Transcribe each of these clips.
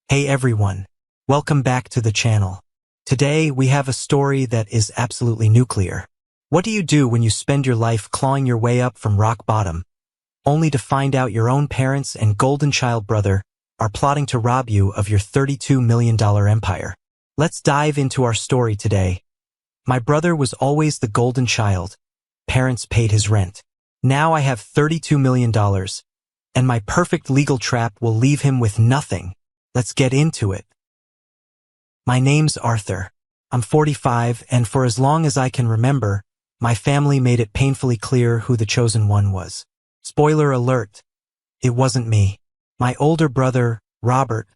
Hey everyone, welcome back to the channel. Today we have a story that is absolutely nuclear. What do you do when you spend your life clawing your way up from rock bottom, only to find out your own parents and golden child brother are plotting to rob you of your $32 million empire? Let's dive into our story today. My brother was always the golden child. Parents paid his rent. Now I have $32 million, and my perfect legal trap will leave him with nothing. Let's get into it. My name's Arthur. I'm 45, and for as long as I can remember, my family made it painfully clear who the chosen one was. Spoiler alert, it wasn't me. My older brother, Robert,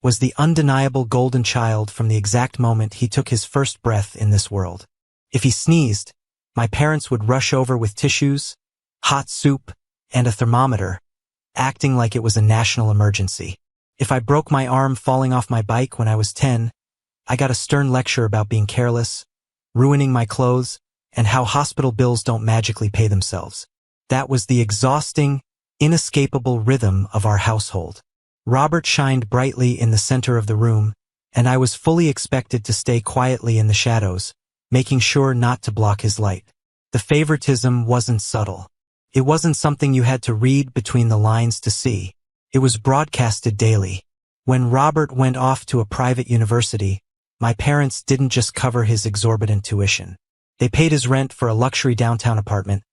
was the undeniable golden child from the exact moment he took his first breath in this world. If he sneezed, my parents would rush over with tissues, hot soup, and a thermometer, acting like it was a national emergency. If I broke my arm falling off my bike when I was 10, I got a stern lecture about being careless, ruining my clothes, and how hospital bills don't magically pay themselves. That was the exhausting, inescapable rhythm of our household. Robert shined brightly in the center of the room, and I was fully expected to stay quietly in the shadows, making sure not to block his light. The favoritism wasn't subtle. It wasn't something you had to read between the lines to see. It was broadcasted daily. When Robert went off to a private university, my parents didn't just cover his exorbitant tuition. They paid his rent for a luxury downtown apartment,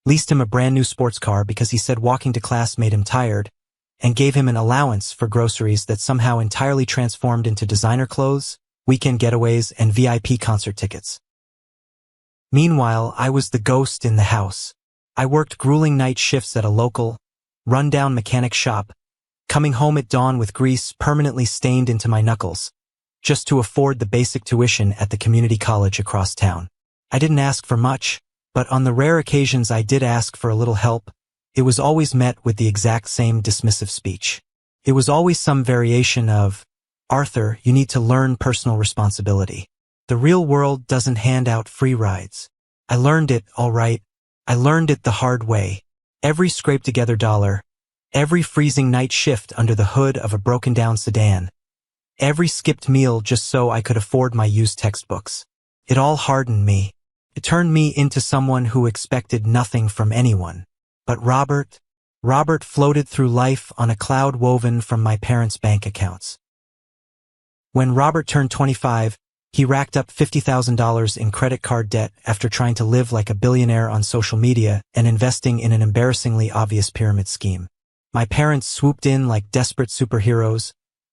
leased him a brand new sports car because he said walking to class made him tired, and gave him an allowance for groceries that somehow entirely transformed into designer clothes, weekend getaways, and VIP concert tickets. Meanwhile, I was the ghost in the house. I worked grueling night shifts at a local, run-down mechanic shop, coming home at dawn with grease permanently stained into my knuckles, just to afford the basic tuition at the community college across town. I didn't ask for much, but on the rare occasions I did ask for a little help, it was always met with the exact same dismissive speech. It was always some variation of, "Arthur, you need to learn personal responsibility. The real world doesn't hand out free rides." I learned it, all right. I learned it the hard way. Every scraped-together dollar, every freezing night shift under the hood of a broken-down sedan, every skipped meal just so I could afford my used textbooks. It all hardened me. It turned me into someone who expected nothing from anyone. But Robert floated through life on a cloud woven from my parents' bank accounts. When Robert turned 25, he racked up $50,000 in credit card debt after trying to live like a billionaire on social media and investing in an embarrassingly obvious pyramid scheme. My parents swooped in like desperate superheroes,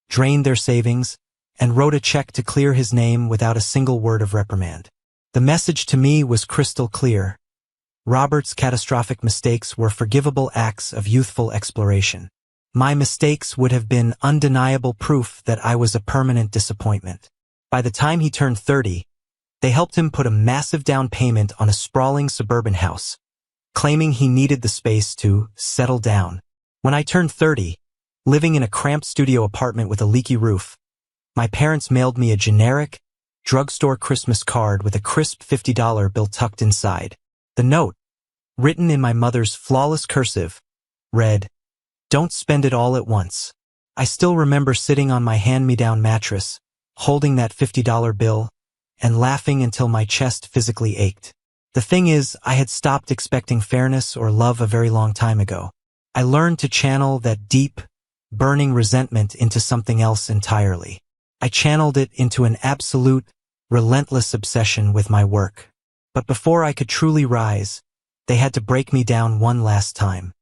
drained their savings, and wrote a check to clear his name without a single word of reprimand. The message to me was crystal clear. Robert's catastrophic mistakes were forgivable acts of youthful exploration. My mistakes would have been undeniable proof that I was a permanent disappointment. By the time he turned 30, they helped him put a massive down payment on a sprawling suburban house, claiming he needed the space to settle down. When I turned 30, living in a cramped studio apartment with a leaky roof, my parents mailed me a generic, drugstore Christmas card with a crisp $50 bill tucked inside. The note, written in my mother's flawless cursive, read, "Don't spend it all at once." I still remember sitting on my hand-me-down mattress, holding that $50 bill, and laughing until my chest physically ached. The thing is, I had stopped expecting fairness or love a very long time ago. I learned to channel that deep, burning resentment into something else entirely. I channeled it into an absolute, relentless obsession with my work. But before I could truly rise, they had to break me down one last time.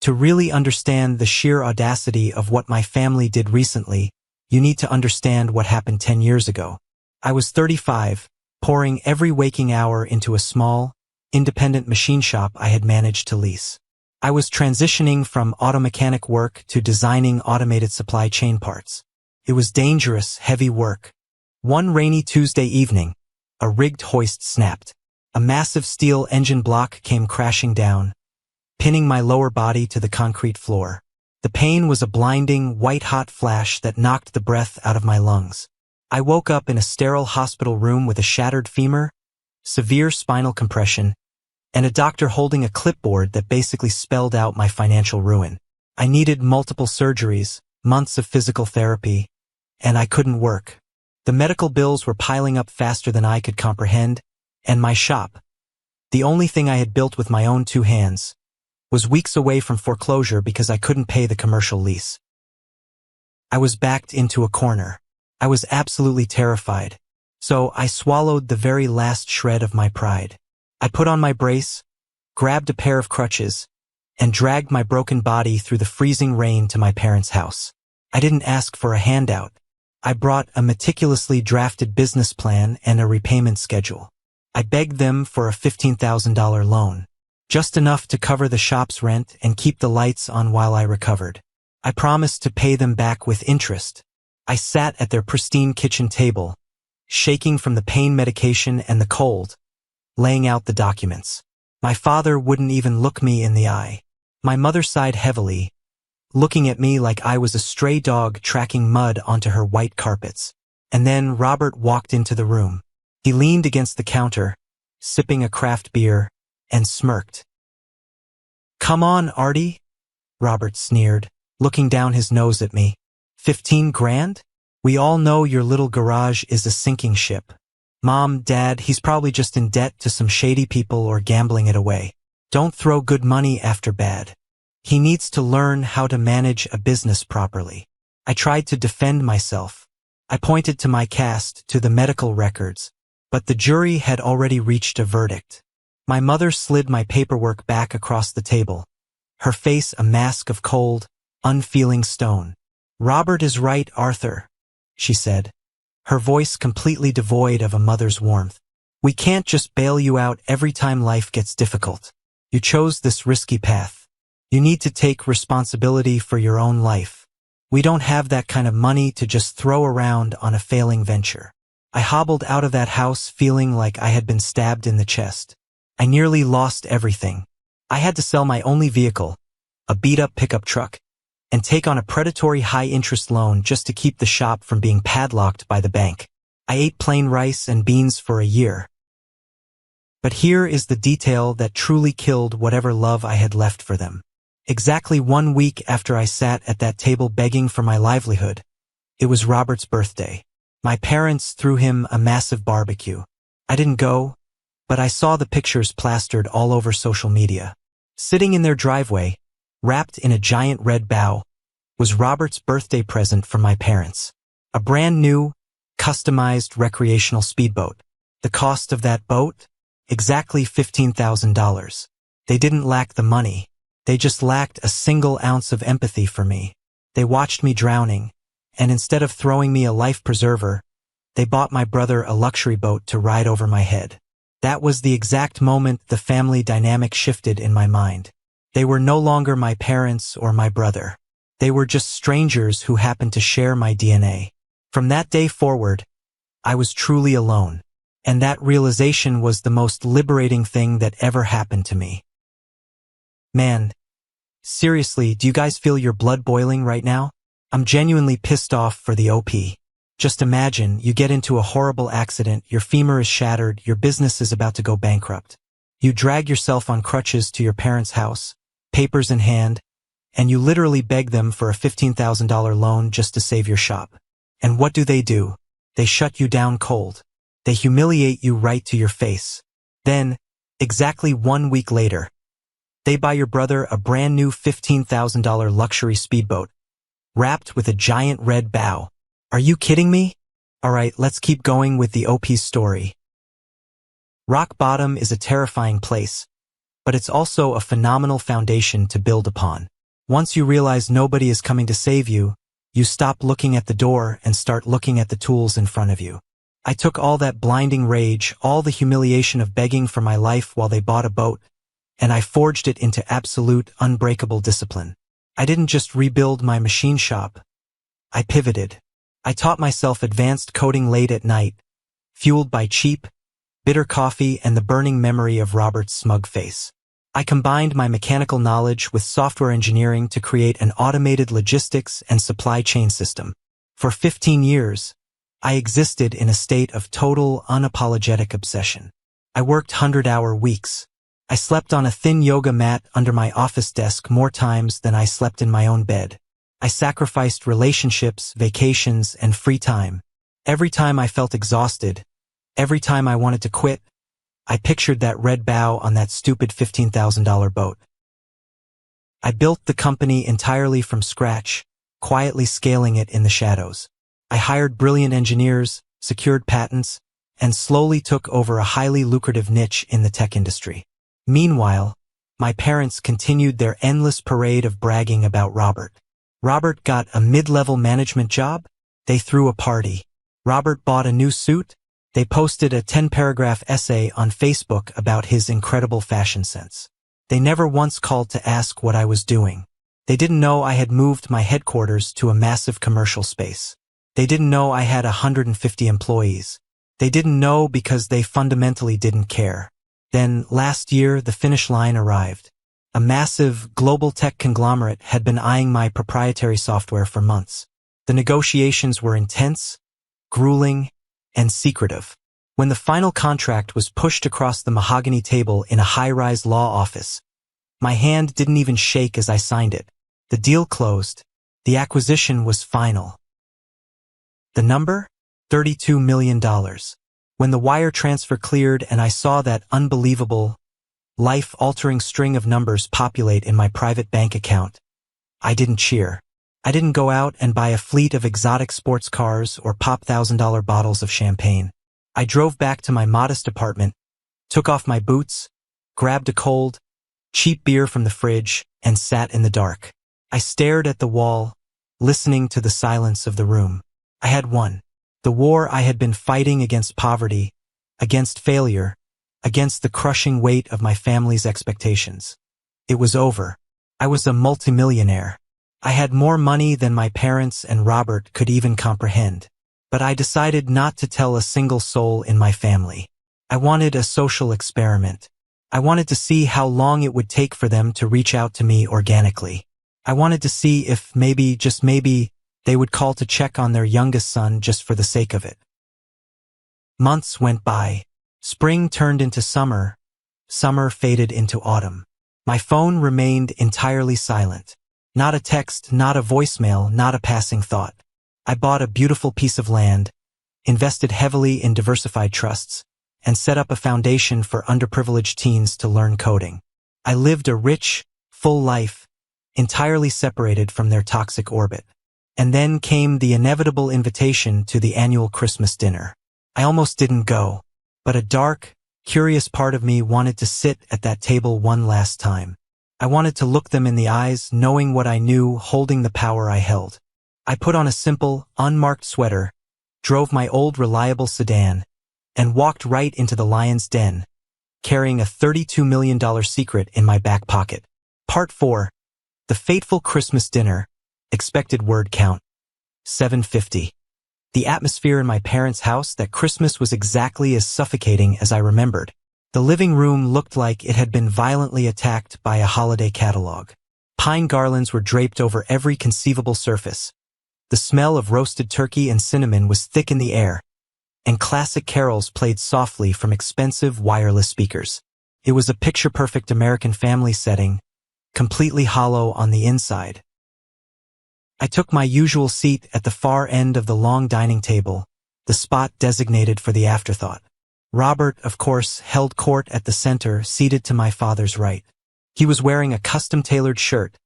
To really understand the sheer audacity of what my family did recently, you need to understand what happened 10 years ago. I was 35, pouring every waking hour into a small, independent machine shop I had managed to lease. I was transitioning from auto mechanic work to designing automated supply chain parts. It was dangerous, heavy work. One rainy Tuesday evening, a rigged hoist snapped. A massive steel engine block came crashing down, pinning my lower body to the concrete floor. The pain was a blinding, white-hot flash that knocked the breath out of my lungs. I woke up in a sterile hospital room with a shattered femur, severe spinal compression, and a doctor holding a clipboard that basically spelled out my financial ruin. I needed multiple surgeries, months of physical therapy, and I couldn't work. The medical bills were piling up faster than I could comprehend, and my shop, the only thing I had built with my own two hands, was weeks away from foreclosure because I couldn't pay the commercial lease. I was backed into a corner. I was absolutely terrified, so I swallowed the very last shred of my pride. I put on my brace, grabbed a pair of crutches, and dragged my broken body through the freezing rain to my parents' house. I didn't ask for a handout. I brought a meticulously drafted business plan and a repayment schedule. I begged them for a $15,000 loan, just enough to cover the shop's rent and keep the lights on while I recovered. I promised to pay them back with interest. I sat at their pristine kitchen table, shaking from the pain medication and the cold, laying out the documents. My father wouldn't even look me in the eye. My mother sighed heavily, looking at me like I was a stray dog tracking mud onto her white carpets. And then Robert walked into the room. He leaned against the counter, sipping a craft beer, and smirked. "Come on, Artie," Robert sneered, looking down his nose at me. 15 grand? We all know your little garage is a sinking ship. Mom, Dad, he's probably just in debt to some shady people or gambling it away. Don't throw good money after bad. He needs to learn how to manage a business properly. I tried to defend myself. I pointed to my cast, to the medical records, but the jury had already reached a verdict. My mother slid my paperwork back across the table, her face a mask of cold, unfeeling stone. "Robert is right, Arthur," she said, her voice completely devoid of a mother's warmth. "We can't just bail you out every time life gets difficult. You chose this risky path. You need to take responsibility for your own life. We don't have that kind of money to just throw around on a failing venture." I hobbled out of that house feeling like I had been stabbed in the chest. I nearly lost everything. I had to sell my only vehicle, a beat-up pickup truck, and take on a predatory high-interest loan just to keep the shop from being padlocked by the bank. I ate plain rice and beans for a year. But here is the detail that truly killed whatever love I had left for them. Exactly 1 week after I sat at that table begging for my livelihood, it was Robert's birthday. My parents threw him a massive barbecue. I didn't go, but I saw the pictures plastered all over social media. Sitting in their driveway, wrapped in a giant red bow, was Robert's birthday present from my parents. A brand new, customized recreational speedboat. The cost of that boat? Exactly $15,000. They didn't lack the money. They just lacked a single ounce of empathy for me. They watched me drowning, and instead of throwing me a life preserver, they bought my brother a luxury boat to ride over my head. That was the exact moment the family dynamic shifted in my mind. They were no longer my parents or my brother. They were just strangers who happened to share my DNA. From that day forward, I was truly alone, and that realization was the most liberating thing that ever happened to me. Man, seriously, do you guys feel your blood boiling right now? I'm genuinely pissed off for the OP. Just imagine, you get into a horrible accident, your femur is shattered, your business is about to go bankrupt. You drag yourself on crutches to your parents' house, papers in hand, and you literally beg them for a $15,000 loan just to save your shop. And what do? They shut you down cold. They humiliate you right to your face. Then, exactly 1 week later, they buy your brother a brand new $15,000 luxury speedboat, wrapped with a giant red bow. Are you kidding me? Alright, let's keep going with the OP's story. Rock bottom is a terrifying place, but it's also a phenomenal foundation to build upon. Once you realize nobody is coming to save you, you stop looking at the door and start looking at the tools in front of you. I took all that blinding rage, all the humiliation of begging for my life while they bought a boat, and I forged it into absolute, unbreakable discipline. I didn't just rebuild my machine shop. I pivoted. I taught myself advanced coding late at night, fueled by cheap, bitter coffee and the burning memory of Robert's smug face. I combined my mechanical knowledge with software engineering to create an automated logistics and supply chain system. For 15 years, I existed in a state of total, unapologetic obsession. I worked 100-hour weeks. I slept on a thin yoga mat under my office desk more times than I slept in my own bed. I sacrificed relationships, vacations, and free time. Every time I felt exhausted, every time I wanted to quit, I pictured that red bow on that stupid $15,000 boat. I built the company entirely from scratch, quietly scaling it in the shadows. I hired brilliant engineers, secured patents, and slowly took over a highly lucrative niche in the tech industry. Meanwhile, my parents continued their endless parade of bragging about Robert. Robert got a mid-level management job? They threw a party. Robert bought a new suit? They posted a 10-paragraph essay on Facebook about his incredible fashion sense. They never once called to ask what I was doing. They didn't know I had moved my headquarters to a massive commercial space. They didn't know I had 150 employees. They didn't know because they fundamentally didn't care. Then, last year, the finish line arrived. A massive, global tech conglomerate had been eyeing my proprietary software for months. The negotiations were intense, grueling, and secretive. When the final contract was pushed across the mahogany table in a high-rise law office, my hand didn't even shake as I signed it. The deal closed. The acquisition was final. The number? $32 million. When the wire transfer cleared and I saw that unbelievable, life-altering string of numbers populate in my private bank account, I didn't cheer. I didn't go out and buy a fleet of exotic sports cars or pop $1,000 bottles of champagne. I drove back to my modest apartment, took off my boots, grabbed a cold, cheap beer from the fridge, and sat in the dark. I stared at the wall, listening to the silence of the room. I had won. The war I had been fighting against poverty, against failure, against the crushing weight of my family's expectations. It was over. I was a multimillionaire. I had more money than my parents and Robert could even comprehend. But I decided not to tell a single soul in my family. I wanted a social experiment. I wanted to see how long it would take for them to reach out to me organically. I wanted to see if maybe, just maybe, they would call to check on their youngest son just for the sake of it. Months went by. Spring turned into summer. Summer faded into autumn. My phone remained entirely silent. Not a text, not a voicemail, not a passing thought. I bought a beautiful piece of land, invested heavily in diversified trusts, and set up a foundation for underprivileged teens to learn coding. I lived a rich, full life, entirely separated from their toxic orbit. And then came the inevitable invitation to the annual Christmas dinner. I almost didn't go, but a dark, curious part of me wanted to sit at that table one last time. I wanted to look them in the eyes, knowing what I knew, holding the power I held. I put on a simple, unmarked sweater, drove my old reliable sedan, and walked right into the lion's den, carrying a $32 million secret in my back pocket. Part 4. The fateful Christmas dinner. Expected word count, 750. The atmosphere in my parents' house that Christmas was exactly as suffocating as I remembered. The living room looked like it had been violently attacked by a holiday catalog. Pine garlands were draped over every conceivable surface. The smell of roasted turkey and cinnamon was thick in the air, and classic carols played softly from expensive wireless speakers. It was a picture-perfect American family setting, completely hollow on the inside. I took my usual seat at the far end of the long dining table, the spot designated for the afterthought. Robert, of course, held court at the center, seated to my father's right. He was wearing a custom-tailored shirt,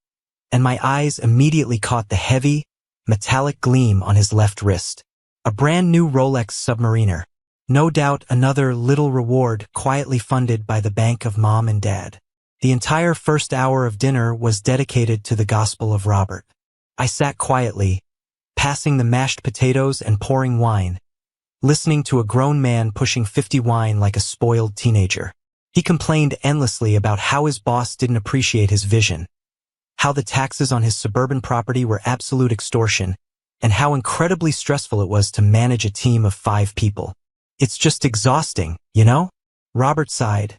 and my eyes immediately caught the heavy, metallic gleam on his left wrist. A brand-new Rolex Submariner. No doubt another little reward quietly funded by the bank of Mom and Dad. The entire first hour of dinner was dedicated to the Gospel of Robert. I sat quietly, passing the mashed potatoes and pouring wine, listening to a grown man pushing 50 wine like a spoiled teenager. He complained endlessly about how his boss didn't appreciate his vision, how the taxes on his suburban property were absolute extortion, and how incredibly stressful it was to manage a team of 5 people. It's just exhausting, you know? Robert sighed,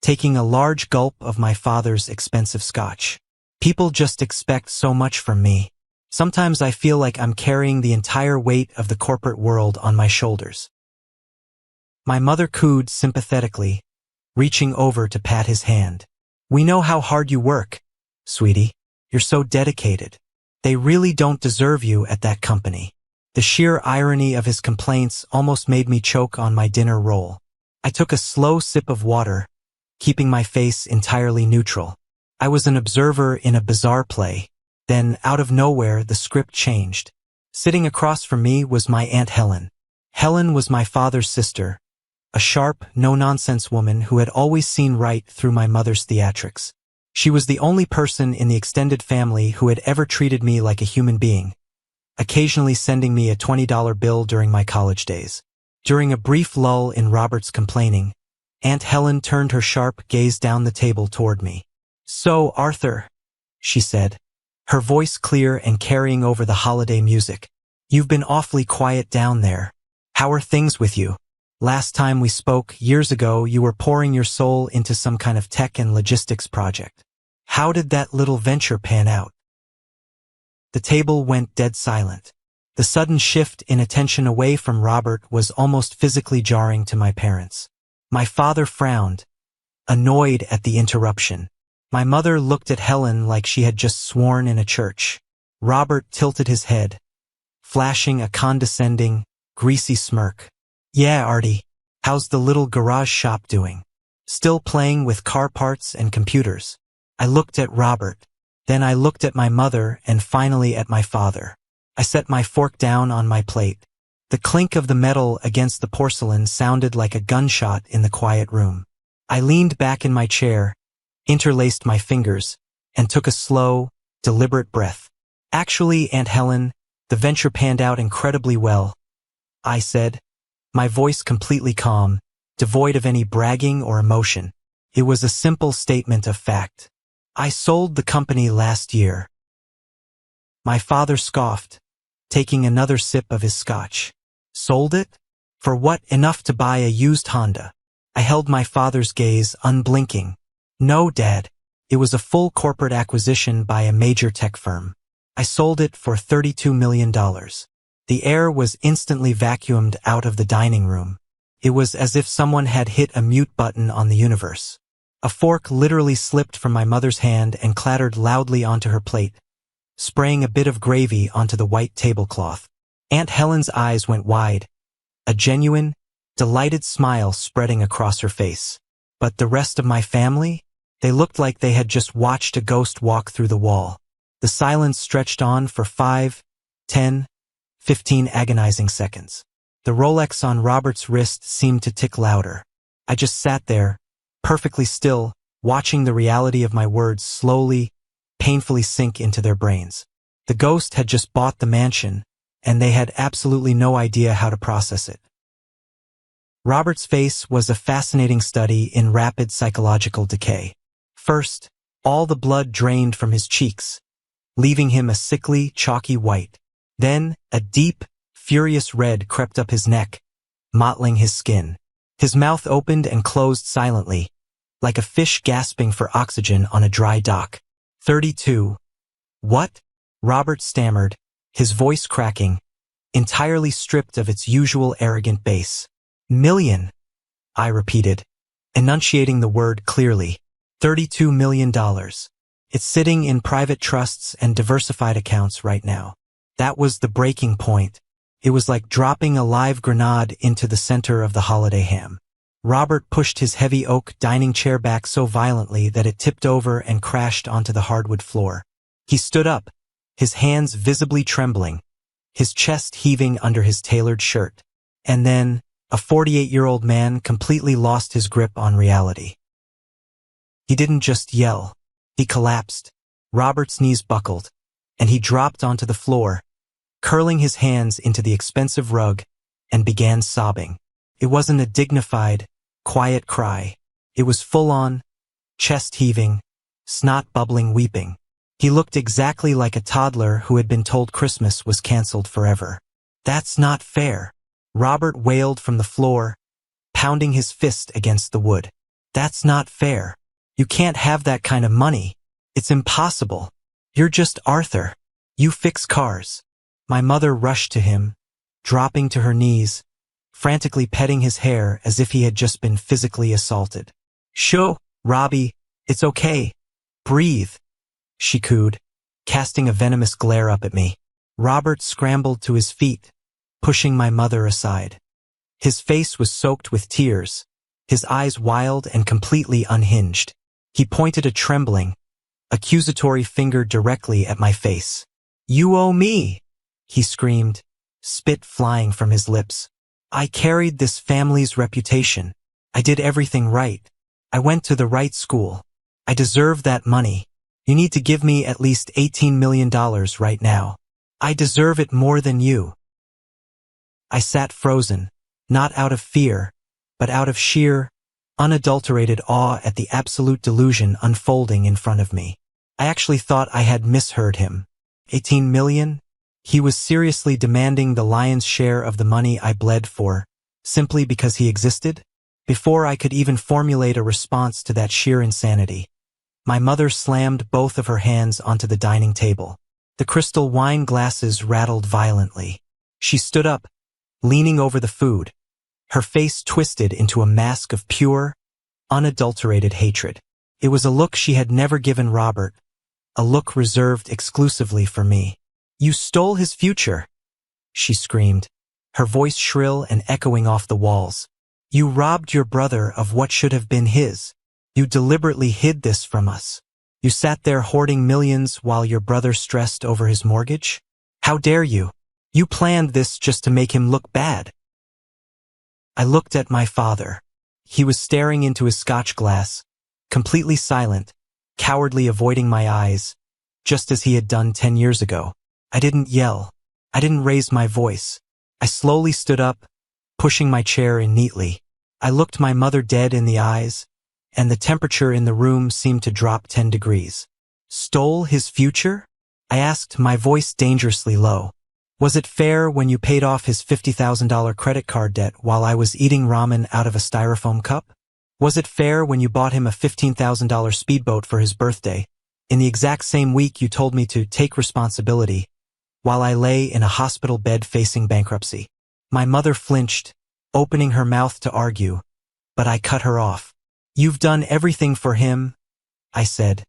taking a large gulp of my father's expensive scotch. People just expect so much from me. Sometimes I feel like I'm carrying the entire weight of the corporate world on my shoulders. My mother cooed sympathetically, reaching over to pat his hand. We know how hard you work, sweetie. You're so dedicated. They really don't deserve you at that company. The sheer irony of his complaints almost made me choke on my dinner roll. I took a slow sip of water, keeping my face entirely neutral. I was an observer in a bizarre play. Then, out of nowhere, the script changed. Sitting across from me was my Aunt Helen. Helen was my father's sister, a sharp, no-nonsense woman who had always seen right through my mother's theatrics. She was the only person in the extended family who had ever treated me like a human being, occasionally sending me a $20 bill during my college days. During a brief lull in Robert's complaining, Aunt Helen turned her sharp gaze down the table toward me. "So, Arthur," she said, her voice clear and carrying over the holiday music, "you've been awfully quiet down there. How are things with you? Last time we spoke, years ago, you were pouring your soul into some kind of tech and logistics project. How did that little venture pan out?" The table went dead silent. The sudden shift in attention away from Robert was almost physically jarring to my parents. My father frowned, annoyed at the interruption. My mother looked at Helen like she had just sworn in a church. Robert tilted his head, flashing a condescending, greasy smirk. "Yeah, Artie, how's the little garage shop doing? Still playing with car parts and computers?" I looked at Robert. Then I looked at my mother and finally at my father. I set my fork down on my plate. The clink of the metal against the porcelain sounded like a gunshot in the quiet room. I leaned back in my chair, interlaced my fingers, and took a slow, deliberate breath. "Actually, Aunt Helen, the venture panned out incredibly well," I said, my voice completely calm, devoid of any bragging or emotion. It was a simple statement of fact. "I sold the company last year." My father scoffed, taking another sip of his scotch. "Sold it? For what? Enough to buy a used Honda?" I held my father's gaze, unblinking. "No, Dad. It was a full corporate acquisition by a major tech firm. I sold it for $32 million. The air was instantly vacuumed out of the dining room. It was as if someone had hit a mute button on the universe. A fork literally slipped from my mother's hand and clattered loudly onto her plate, spraying a bit of gravy onto the white tablecloth. Aunt Helen's eyes went wide, a genuine, delighted smile spreading across her face. But the rest of my family? They looked like they had just watched a ghost walk through the wall. The silence stretched on for 5, 10, 15 agonizing seconds. The Rolex on Robert's wrist seemed to tick louder. I just sat there, perfectly still, watching the reality of my words slowly, painfully sink into their brains. The ghost had just bought the mansion, and they had absolutely no idea how to process it. Robert's face was a fascinating study in rapid psychological decay. First, all the blood drained from his cheeks, leaving him a sickly, chalky white. Then, a deep, furious red crept up his neck, mottling his skin. His mouth opened and closed silently, like a fish gasping for oxygen on a dry dock. 32. What? Robert stammered, his voice cracking, entirely stripped of its usual arrogant bass. "Million," I repeated, enunciating the word clearly. $32 million. It's sitting in private trusts and diversified accounts right now. That was the breaking point. It was like dropping a live grenade into the center of the holiday ham. Robert pushed his heavy oak dining chair back so violently that it tipped over and crashed onto the hardwood floor. He stood up, his hands visibly trembling, his chest heaving under his tailored shirt. And then, a 48-year-old man completely lost his grip on reality. He didn't just yell. He collapsed. Robert's knees buckled, and he dropped onto the floor, curling his hands into the expensive rug, and began sobbing. It wasn't a dignified, quiet cry. It was full-on, chest-heaving, snot-bubbling weeping. He looked exactly like a toddler who had been told Christmas was canceled forever. "That's not fair," Robert wailed from the floor, pounding his fist against the wood. "That's not fair. You can't have that kind of money. It's impossible. You're just Arthur. You fix cars." My mother rushed to him, dropping to her knees, frantically petting his hair as if he had just been physically assaulted. "Shoo, Robbie, it's okay. Breathe," she cooed, casting a venomous glare up at me. Robert scrambled to his feet, pushing my mother aside. His face was soaked with tears, his eyes wild and completely unhinged. He pointed a trembling, accusatory finger directly at my face. "You owe me," he screamed, spit flying from his lips. "I carried this family's reputation. I did everything right. I went to the right school. I deserve that money. You need to give me at least $18 million right now. I deserve it more than you." I sat frozen, not out of fear, but out of sheer, unadulterated awe at the absolute delusion unfolding in front of me. I actually thought I had misheard him. 18 million? He was seriously demanding the lion's share of the money I bled for, simply because he existed? Before I could even formulate a response to that sheer insanity, my mother slammed both of her hands onto the dining table. The crystal wine glasses rattled violently. She stood up, leaning over the food, her face twisted into a mask of pure, unadulterated hatred. It was a look she had never given Robert, a look reserved exclusively for me. "You stole his future," she screamed, her voice shrill and echoing off the walls. "You robbed your brother of what should have been his. You deliberately hid this from us. You sat there hoarding millions while your brother stressed over his mortgage? How dare you? You planned this just to make him look bad." I looked at my father. He was staring into his scotch glass, completely silent, cowardly avoiding my eyes, just as he had done 10 years ago. I didn't yell. I didn't raise my voice. I slowly stood up, pushing my chair in neatly. I looked my mother dead in the eyes, and the temperature in the room seemed to drop 10 degrees. "Stole his future?" I asked, my voice dangerously low. "Was it fair when you paid off his $50,000 credit card debt while I was eating ramen out of a styrofoam cup? Was it fair when you bought him a $15,000 speedboat for his birthday, in the exact same week you told me to take responsibility, while I lay in a hospital bed facing bankruptcy?" My mother flinched, opening her mouth to argue, but I cut her off. "You've done everything for him," I said,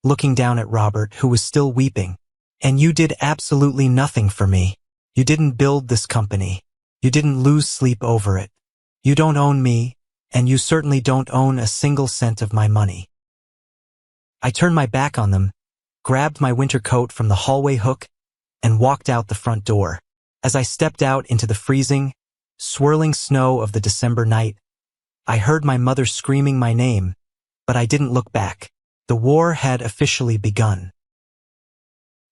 looking down at Robert, who was still weeping. "And you did absolutely nothing for me. You didn't build this company. You didn't lose sleep over it. You don't own me, and you certainly don't own a single cent of my money." I turned my back on them, grabbed my winter coat from the hallway hook, and walked out the front door. As I stepped out into the freezing, swirling snow of the December night, I heard my mother screaming my name, but I didn't look back. The war had officially begun.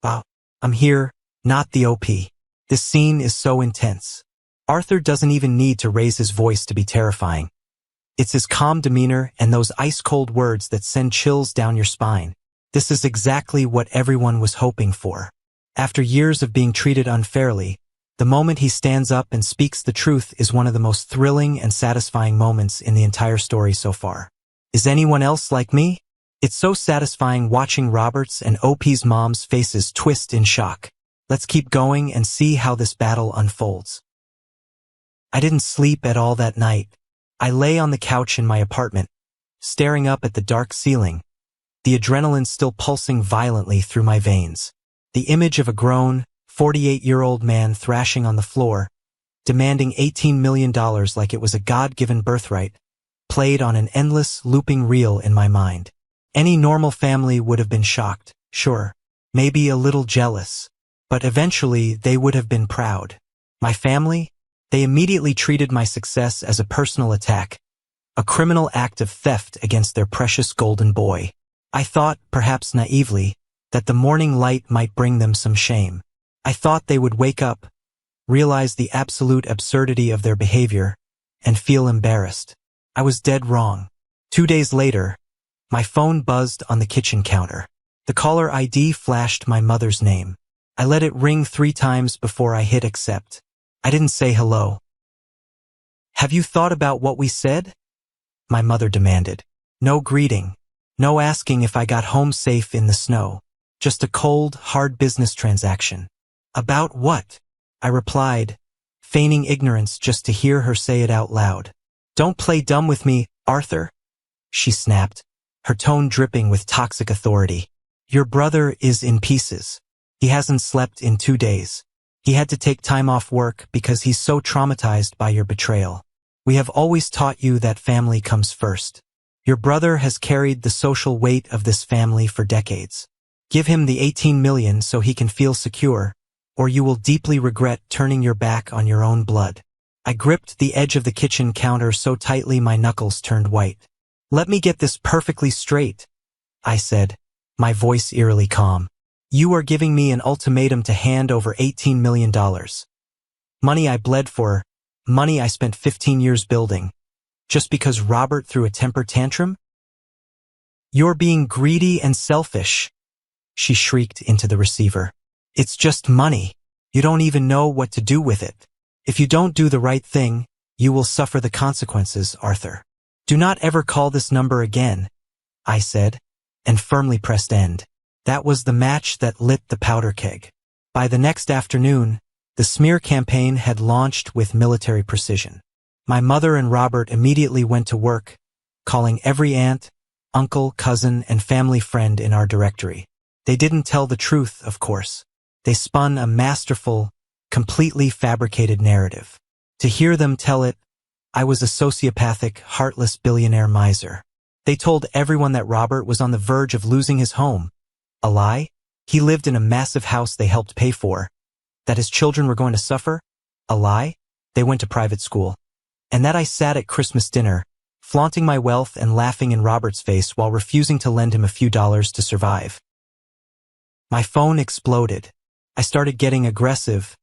Wow, I'm here, not the OP. This scene is so intense. Arthur doesn't even need to raise his voice to be terrifying. It's his calm demeanor and those ice-cold words that send chills down your spine. This is exactly what everyone was hoping for. After years of being treated unfairly, the moment he stands up and speaks the truth is one of the most thrilling and satisfying moments in the entire story so far. Is anyone else like me? It's so satisfying watching Robert's and OP's mom's faces twist in shock. Let's keep going and see how this battle unfolds. I didn't sleep at all that night. I lay on the couch in my apartment, staring up at the dark ceiling, the adrenaline still pulsing violently through my veins. The image of a grown, 48-year-old man thrashing on the floor, demanding $18 million like it was a God-given birthright, played on an endless, looping reel in my mind. Any normal family would have been shocked, sure, maybe a little jealous, but eventually they would have been proud. My family? They immediately treated my success as a personal attack, a criminal act of theft against their precious golden boy. I thought, perhaps naively, that the morning light might bring them some shame. I thought they would wake up, realize the absolute absurdity of their behavior, and feel embarrassed. I was dead wrong. 2 days later, my phone buzzed on the kitchen counter. The caller ID flashed my mother's name. I let it ring 3 times before I hit accept. I didn't say hello. "Have you thought about what we said?" my mother demanded. No greeting, no asking if I got home safe in the snow. Just a cold, hard business transaction. "About what?" I replied, feigning ignorance just to hear her say it out loud. "Don't play dumb with me, Arthur," she snapped, her tone dripping with toxic authority. Your brother is in pieces. He hasn't slept in 2 days. He had to take time off work because he's so traumatized by your betrayal. We have always taught you that family comes first. Your brother has carried the social weight of this family for decades. Give him the 18 million so he can feel secure, or you will deeply regret turning your back on your own blood. I gripped the edge of the kitchen counter so tightly my knuckles turned white. Let me get this perfectly straight, I said, my voice eerily calm. You are giving me an ultimatum to hand over $18 million. Money I bled for, money I spent 15 years building, just because Robert threw a temper tantrum? You're being greedy and selfish, she shrieked into the receiver. It's just money. You don't even know what to do with it. If you don't do the right thing, you will suffer the consequences, Arthur. Do not ever call this number again, I said, and firmly pressed end. That was the match that lit the powder keg. By the next afternoon, the smear campaign had launched with military precision. My mother and Robert immediately went to work, calling every aunt, uncle, cousin, and family friend in our directory. They didn't tell the truth, of course. They spun a masterful, completely fabricated narrative. To hear them tell it, I was a sociopathic, heartless billionaire miser. They told everyone that Robert was on the verge of losing his home. A lie? He lived in a massive house they helped pay for. That his children were going to suffer? A lie? They went to private school. And that I sat at Christmas dinner, flaunting my wealth and laughing in Robert's face while refusing to lend him a few dollars to survive. My phone exploded. I started getting aggressive,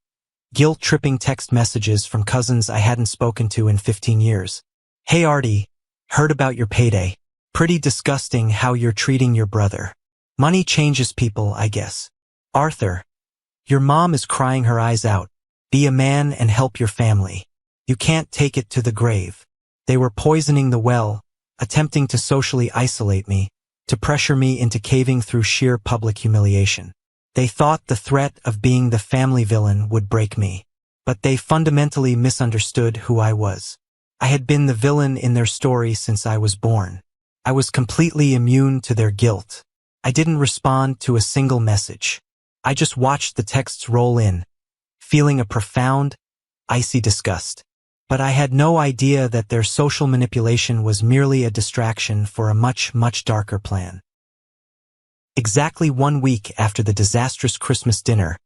guilt-tripping text messages from cousins I hadn't spoken to in 15 years. Hey Artie, heard about your payday. Pretty disgusting how you're treating your brother. Money changes people, I guess. Arthur, your mom is crying her eyes out. Be a man and help your family. You can't take it to the grave. They were poisoning the well, attempting to socially isolate me, to pressure me into caving through sheer public humiliation. They thought the threat of being the family villain would break me, but they fundamentally misunderstood who I was. I had been the villain in their story since I was born. I was completely immune to their guilt. I didn't respond to a single message. I just watched the texts roll in, feeling a profound, icy disgust. But I had no idea that their social manipulation was merely a distraction for a much, much darker plan. Exactly 1 week after the disastrous Christmas dinner,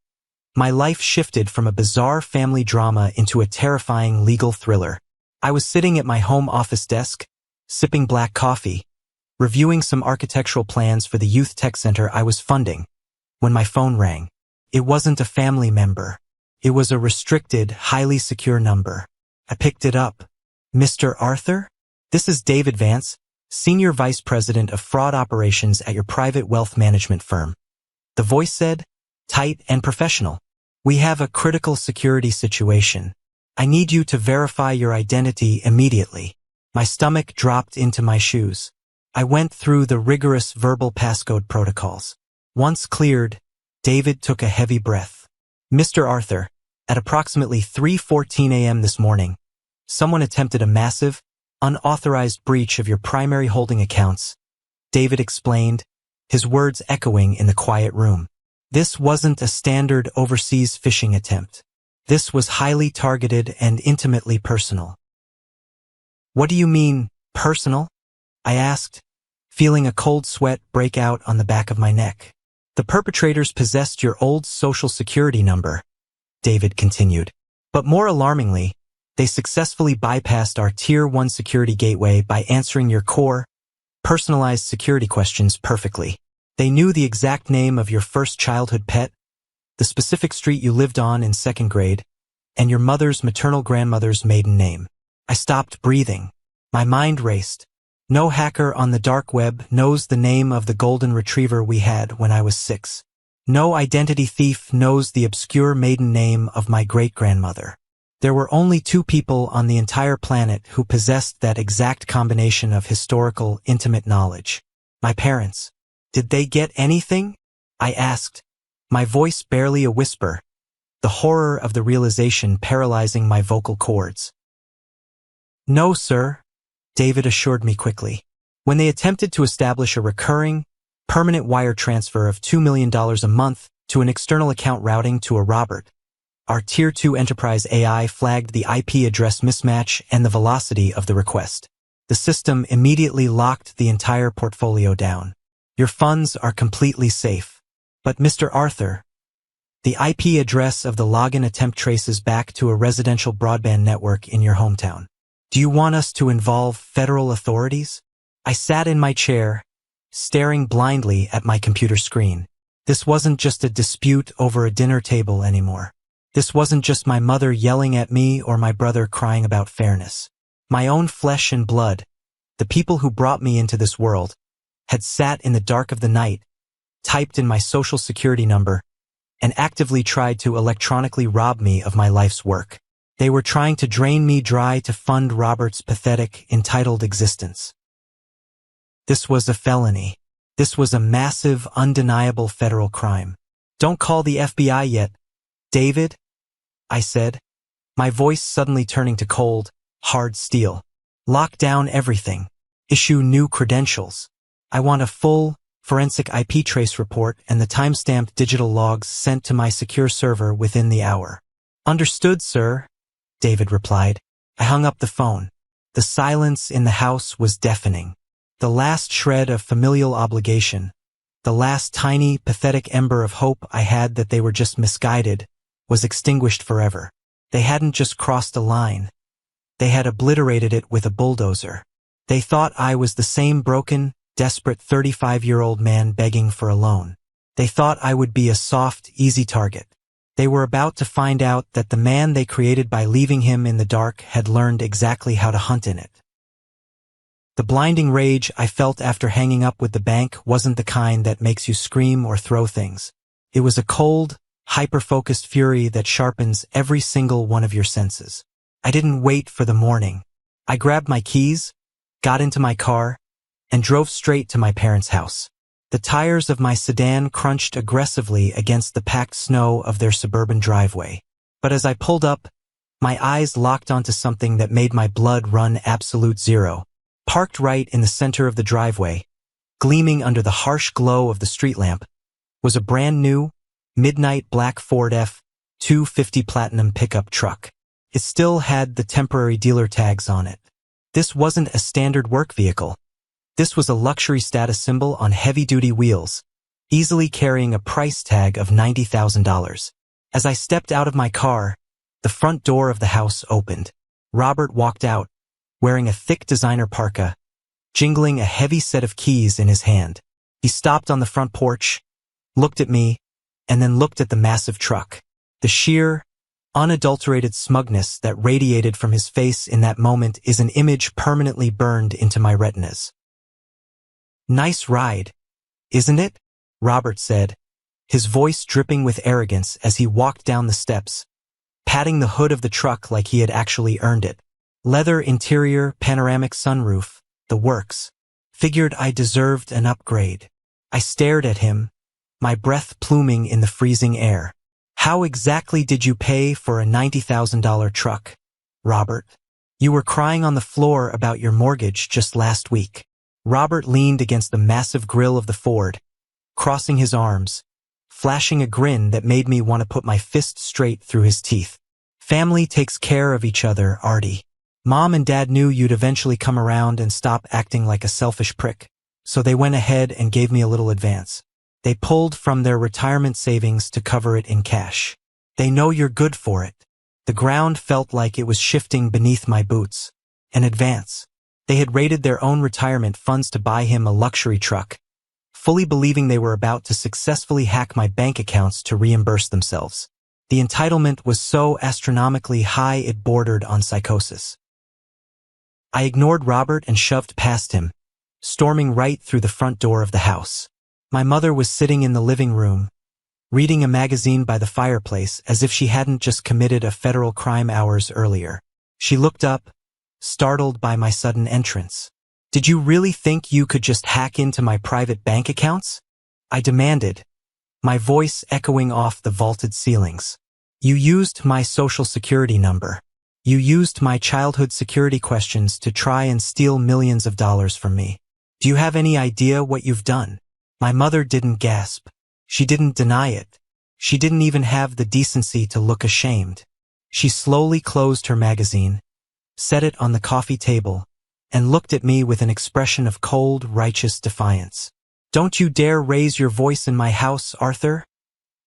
my life shifted from a bizarre family drama into a terrifying legal thriller. I was sitting at my home office desk, sipping black coffee, reviewing some architectural plans for the youth tech center I was funding, when my phone rang. It wasn't a family member. It was a restricted, highly secure number. I picked it up. Mr. Arthur? This is David Vance, Senior Vice President of Fraud Operations at your private wealth management firm. The voice said, tight and professional. We have a critical security situation. I need you to verify your identity immediately. My stomach dropped into my shoes. I went through the rigorous verbal passcode protocols. Once cleared, David took a heavy breath. Mr. Arthur, at approximately 3:14 a.m. this morning, someone attempted a massive, unauthorized breach of your primary holding accounts, David explained, his words echoing in the quiet room. This wasn't a standard overseas phishing attempt. This was highly targeted and intimately personal. What do you mean, personal? I asked, feeling a cold sweat break out on the back of my neck. The perpetrators possessed your old social security number, David continued. But more alarmingly, they successfully bypassed our Tier 1 security gateway by answering your core, personalized security questions perfectly. They knew the exact name of your first childhood pet, the specific street you lived on in 2nd grade, and your mother's maternal grandmother's maiden name. I stopped breathing. My mind raced. No hacker on the dark web knows the name of the golden retriever we had when I was 6. No identity thief knows the obscure maiden name of my great-grandmother. There were only 2 people on the entire planet who possessed that exact combination of historical, intimate knowledge. My parents. Did they get anything? I asked, my voice barely a whisper, the horror of the realization paralyzing my vocal cords. No, sir, David assured me quickly. When they attempted to establish a recurring, permanent wire transfer of $2 million a month to an external account routing to a Robert. Our Tier 2 enterprise AI flagged the IP address mismatch and the velocity of the request. The system immediately locked the entire portfolio down. Your funds are completely safe. But Mr. Arthur, the IP address of the login attempt traces back to a residential broadband network in your hometown. Do you want us to involve federal authorities? I sat in my chair, staring blindly at my computer screen. This wasn't just a dispute over a dinner table anymore. This wasn't just my mother yelling at me or my brother crying about fairness. My own flesh and blood, the people who brought me into this world, had sat in the dark of the night, typed in my social security number, and actively tried to electronically rob me of my life's work. They were trying to drain me dry to fund Robert's pathetic, entitled existence. This was a felony. This was a massive, undeniable federal crime. Don't call the FBI yet, David, I said, my voice suddenly turning to cold, hard steel. Lock down everything. Issue new credentials. I want a full, forensic IP trace report and the timestamped digital logs sent to my secure server within the hour. Understood, sir, David replied. I hung up the phone. The silence in the house was deafening. The last shred of familial obligation, the last tiny, pathetic ember of hope I had that they were just misguided, was extinguished forever. They hadn't just crossed a line. They had obliterated it with a bulldozer. They thought I was the same broken, desperate 35-year-old man begging for a loan. They thought I would be a soft, easy target. They were about to find out that the man they created by leaving him in the dark had learned exactly how to hunt in it. The blinding rage I felt after hanging up with the bank wasn't the kind that makes you scream or throw things. It was a cold, hyper-focused fury that sharpens every single one of your senses. I didn't wait for the morning. I grabbed my keys, got into my car, and drove straight to my parents' house. The tires of my sedan crunched aggressively against the packed snow of their suburban driveway. But as I pulled up, my eyes locked onto something that made my blood run absolute zero. Parked right in the center of the driveway, gleaming under the harsh glow of the street lamp, was a brand new, midnight black Ford F-250 Platinum pickup truck. It still had the temporary dealer tags on it. This wasn't a standard work vehicle. This was a luxury status symbol on heavy-duty wheels, easily carrying a price tag of $90,000. As I stepped out of my car, the front door of the house opened. Robert walked out, wearing a thick designer parka, jingling a heavy set of keys in his hand. He stopped on the front porch, looked at me, and then looked at the massive truck. The sheer, unadulterated smugness that radiated from his face in that moment is an image permanently burned into my retinas. Nice ride, isn't it? Robert said, his voice dripping with arrogance as he walked down the steps, patting the hood of the truck like he had actually earned it. Leather interior, panoramic sunroof, the works. Figured I deserved an upgrade. I stared at him, my breath pluming in the freezing air. How exactly did you pay for a $90,000 truck, Robert? You were crying on the floor about your mortgage just last week. Robert leaned against the massive grille of the Ford, crossing his arms, flashing a grin that made me want to put my fist straight through his teeth. Family takes care of each other, Artie. Mom and Dad knew you'd eventually come around and stop acting like a selfish prick, so they went ahead and gave me a little advance. They pulled from their retirement savings to cover it in cash. They know you're good for it. The ground felt like it was shifting beneath my boots. An advance. They had raided their own retirement funds to buy him a luxury truck, fully believing they were about to successfully hack my bank accounts to reimburse themselves. The entitlement was so astronomically high it bordered on psychosis. I ignored Robert and shoved past him, storming right through the front door of the house. My mother was sitting in the living room, reading a magazine by the fireplace as if she hadn't just committed a federal crime hours earlier. She looked up, startled by my sudden entrance. Did you really think you could just hack into my private bank accounts? I demanded, my voice echoing off the vaulted ceilings. You used my social security number. You used my childhood security questions to try and steal millions of dollars from me. Do you have any idea what you've done? My mother didn't gasp. She didn't deny it. She didn't even have the decency to look ashamed. She slowly closed her magazine, set it on the coffee table, and looked at me with an expression of cold, righteous defiance. "Don't you dare raise your voice in my house, Arthur,"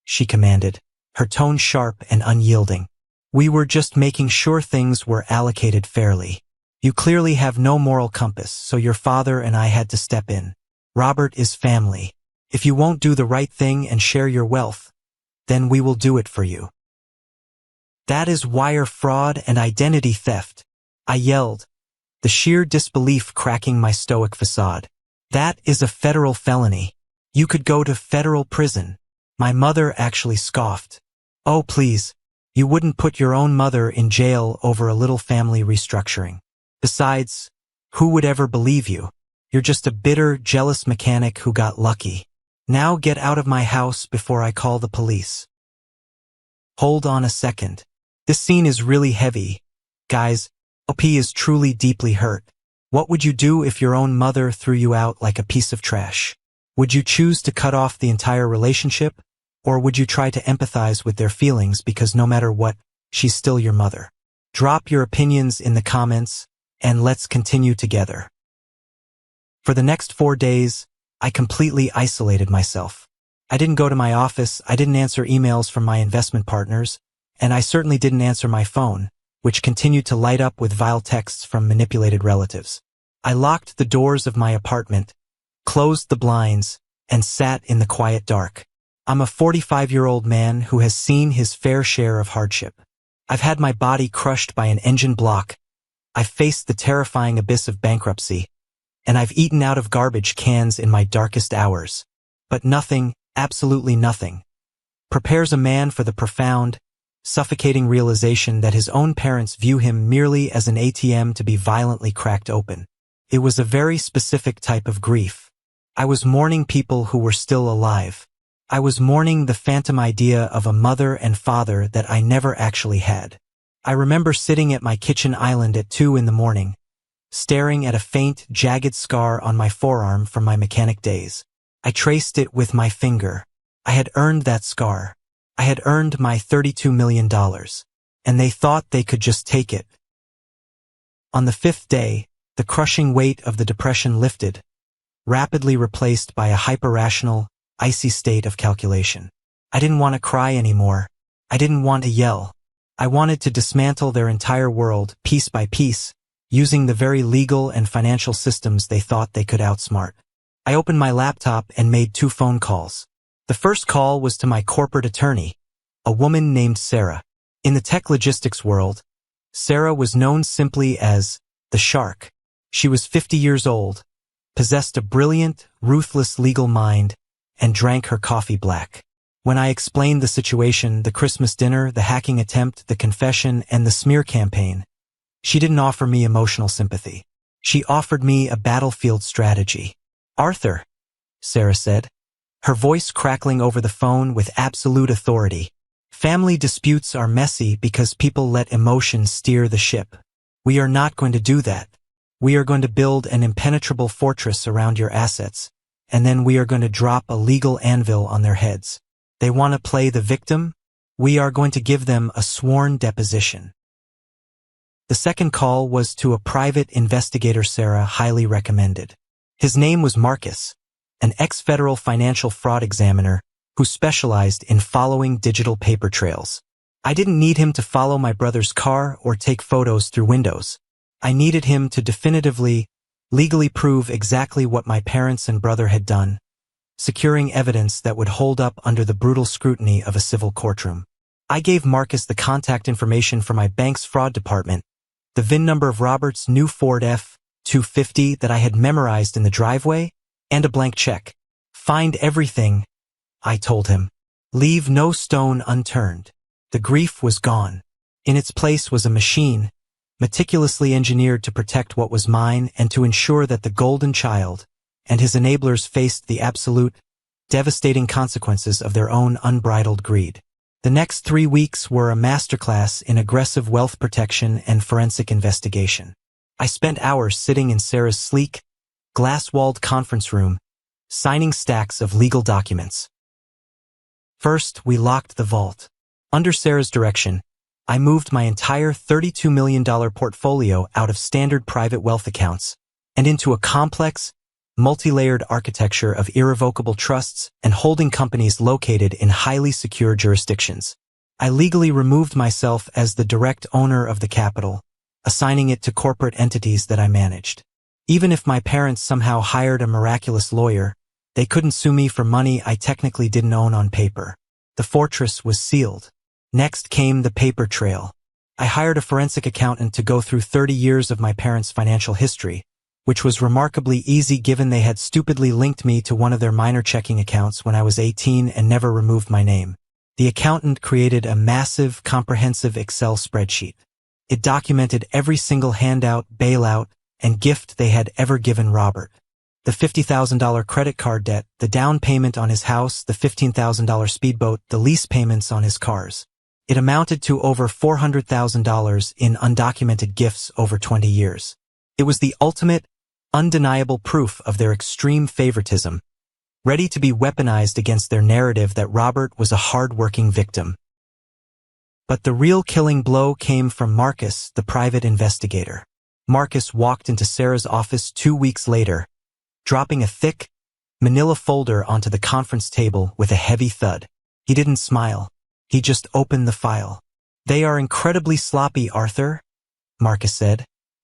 she commanded, her tone sharp and unyielding. "We were just making sure things were allocated fairly. You clearly have no moral compass, so your father and I had to step in. Robert is family. If you won't do the right thing and share your wealth, then we will do it for you." "That is wire fraud and identity theft," I yelled, the sheer disbelief cracking my stoic facade. "That is a federal felony. You could go to federal prison." My mother actually scoffed. "Oh, please. You wouldn't put your own mother in jail over a little family restructuring. Besides, who would ever believe you? You're just a bitter, jealous mechanic who got lucky. Now get out of my house before I call the police." Hold on a second. This scene is really heavy. Guys, OP is truly deeply hurt. What would you do if your own mother threw you out like a piece of trash? Would you choose to cut off the entire relationship? Or would you try to empathize with their feelings because no matter what, she's still your mother? Drop your opinions in the comments, and let's continue together. For the next 4 days, I completely isolated myself. I didn't go to my office, I didn't answer emails from my investment partners, and I certainly didn't answer my phone, which continued to light up with vile texts from manipulated relatives. I locked the doors of my apartment, closed the blinds, and sat in the quiet dark. I'm a 45-year-old man who has seen his fair share of hardship. I've had my body crushed by an engine block. I've faced the terrifying abyss of bankruptcy, and I've eaten out of garbage cans in my darkest hours. But nothing, absolutely nothing, prepares a man for the profound, suffocating realization that his own parents view him merely as an ATM to be violently cracked open. It was a very specific type of grief. I was mourning people who were still alive. I was mourning the phantom idea of a mother and father that I never actually had. I remember sitting at my kitchen island at 2 in the morning, staring at a faint, jagged scar on my forearm from my mechanic days. I traced it with my finger. I had earned that scar. I had earned my $32 million, and they thought they could just take it. On the 5th day, the crushing weight of the depression lifted, rapidly replaced by a hyper-rational, icy state of calculation. I didn't want to cry anymore. I didn't want to yell. I wanted to dismantle their entire world, piece by piece, using the very legal and financial systems they thought they could outsmart. I opened my laptop and made 2 phone calls. The first call was to my corporate attorney, a woman named Sarah. In the tech logistics world, Sarah was known simply as the Shark. She was 50 years old, possessed a brilliant, ruthless legal mind, and drank her coffee black. When I explained the situation, the Christmas dinner, the hacking attempt, the confession, and the smear campaign, she didn't offer me emotional sympathy. She offered me a battlefield strategy. "Arthur," Sarah said, her voice crackling over the phone with absolute authority, "family disputes are messy because people let emotions steer the ship. We are not going to do that. We are going to build an impenetrable fortress around your assets, and then we are going to drop a legal anvil on their heads. They want to play the victim? We are going to give them a sworn deposition." The second call was to a private investigator Sarah highly recommended. His name was Marcus, an ex-federal financial fraud examiner who specialized in following digital paper trails. I didn't need him to follow my brother's car or take photos through windows. I needed him to definitively, legally prove exactly what my parents and brother had done, securing evidence that would hold up under the brutal scrutiny of a civil courtroom. I gave Marcus the contact information for my bank's fraud department, the VIN number of Robert's new Ford F-250 that I had memorized in the driveway, and a blank check. "Find everything," I told him. "Leave no stone unturned." The grief was gone. In its place was a machine, meticulously engineered to protect what was mine and to ensure that the golden child and his enablers faced the absolute, devastating consequences of their own unbridled greed. The next 3 weeks were a masterclass in aggressive wealth protection and forensic investigation. I spent hours sitting in Sarah's sleek, glass-walled conference room, signing stacks of legal documents. First, we locked the vault. Under Sarah's direction, I moved my entire $32 million portfolio out of standard private wealth accounts and into a complex, multi-layered architecture of irrevocable trusts and holding companies located in highly secure jurisdictions. I legally removed myself as the direct owner of the capital, assigning it to corporate entities that I managed. Even if my parents somehow hired a miraculous lawyer, they couldn't sue me for money I technically didn't own on paper. The fortress was sealed. Next came the paper trail. I hired a forensic accountant to go through 30 years of my parents' financial history, which was remarkably easy given they had stupidly linked me to one of their minor checking accounts when I was 18 and never removed my name. The accountant created a massive, comprehensive Excel spreadsheet. It documented every single handout, bailout, and gift they had ever given Robert. The $50,000 credit card debt, the down payment on his house, the $15,000 speedboat, the lease payments on his cars. It amounted to over $400,000 in undocumented gifts over 20 years. It was the ultimate, undeniable proof of their extreme favoritism, ready to be weaponized against their narrative that Robert was a hard-working victim. But the real killing blow came from Marcus, the private investigator. Marcus walked into Sarah's office 2 weeks later, dropping a thick, manila folder onto the conference table with a heavy thud. He didn't smile. He just opened the file. "They are incredibly sloppy, Arthur," Marcus said,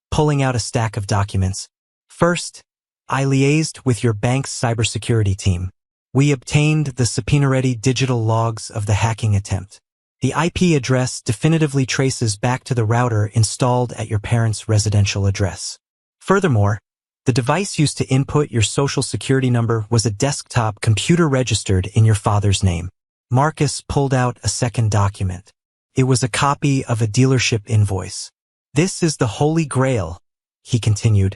pulling out a stack of documents. "First, I liaised with your bank's cybersecurity team. We obtained the subpoena-ready digital logs of the hacking attempt. The IP address definitively traces back to the router installed at your parents' residential address. Furthermore, the device used to input your social security number was a desktop computer registered in your father's name." Marcus pulled out a second document. It was a copy of a dealership invoice. "This is the Holy Grail," he continued,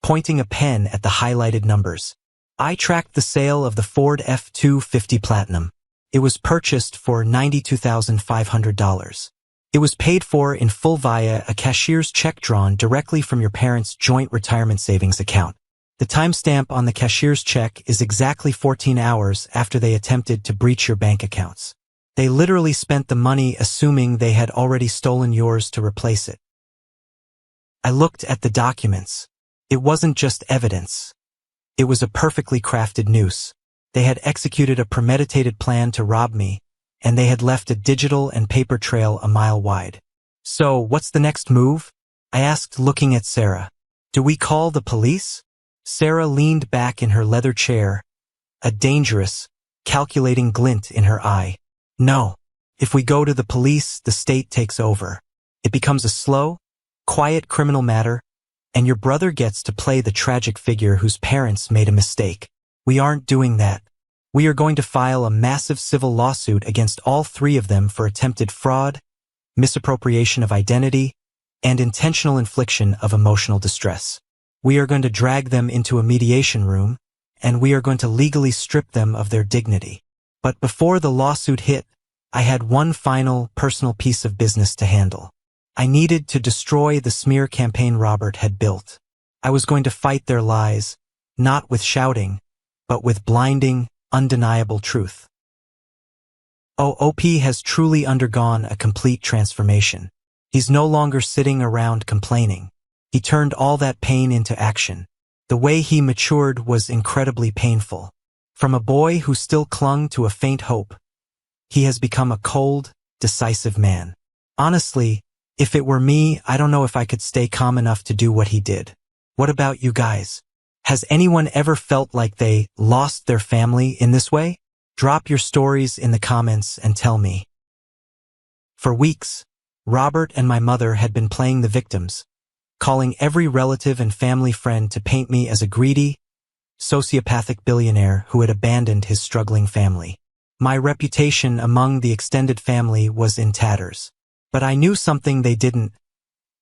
pointing a pen at the highlighted numbers. "I tracked the sale of the Ford F-250 Platinum. It was purchased for $92,500. It was paid for in full via a cashier's check drawn directly from your parents' joint retirement savings account. The timestamp on the cashier's check is exactly 14 hours after they attempted to breach your bank accounts. They literally spent the money assuming they had already stolen yours to replace it." I looked at the documents. It wasn't just evidence. It was a perfectly crafted noose. They had executed a premeditated plan to rob me, and they had left a digital and paper trail a mile wide. "So, what's the next move?" I asked, looking at Sarah. "Do we call the police?" Sarah leaned back in her leather chair, a dangerous, calculating glint in her eye. "No. If we go to the police, the state takes over. It becomes a slow, quiet criminal matter, and your brother gets to play the tragic figure whose parents made a mistake. We aren't doing that. We are going to file a massive civil lawsuit against all three of them for attempted fraud, misappropriation of identity, and intentional infliction of emotional distress. We are going to drag them into a mediation room, and we are going to legally strip them of their dignity." But before the lawsuit hit, I had one final, personal piece of business to handle. I needed to destroy the smear campaign Robert had built. I was going to fight their lies, not with shouting, but with blinding, undeniable truth. OP has truly undergone a complete transformation. He's no longer sitting around complaining. He turned all that pain into action. The way he matured was incredibly painful. From a boy who still clung to a faint hope, he has become a cold, decisive man. Honestly, if it were me, I don't know if I could stay calm enough to do what he did. What about you guys? Has anyone ever felt like they lost their family in this way? Drop your stories in the comments and tell me. For weeks, Robert and my mother had been playing the victims, calling every relative and family friend to paint me as a greedy, sociopathic billionaire who had abandoned his struggling family. My reputation among the extended family was in tatters. But I knew something they didn't.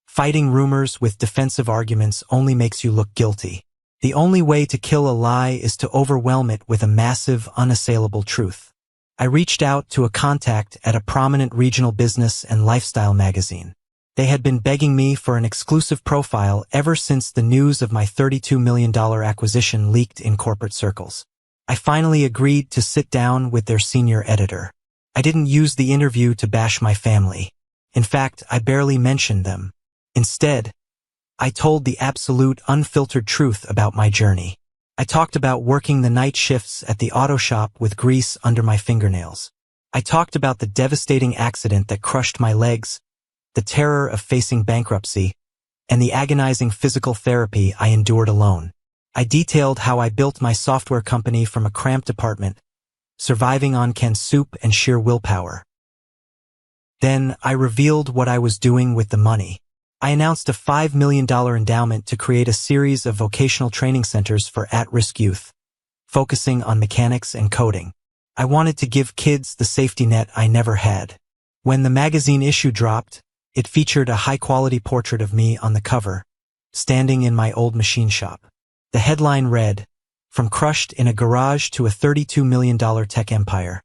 Fighting rumors with defensive arguments only makes you look guilty. The only way to kill a lie is to overwhelm it with a massive, unassailable truth. I reached out to a contact at a prominent regional business and lifestyle magazine. They had been begging me for an exclusive profile ever since the news of my $32 million acquisition leaked in corporate circles. I finally agreed to sit down with their senior editor. I didn't use the interview to bash my family. In fact, I barely mentioned them. Instead, I told the absolute unfiltered truth about my journey. I talked about working the night shifts at the auto shop with grease under my fingernails. I talked about the devastating accident that crushed my legs, the terror of facing bankruptcy, and the agonizing physical therapy I endured alone. I detailed how I built my software company from a cramped apartment, surviving on canned soup and sheer willpower. Then I revealed what I was doing with the money. I announced a $5 million endowment to create a series of vocational training centers for at-risk youth, focusing on mechanics and coding. I wanted to give kids the safety net I never had. When the magazine issue dropped, it featured a high-quality portrait of me on the cover, standing in my old machine shop. The headline read, "From crushed in a garage to a $32 million tech empire,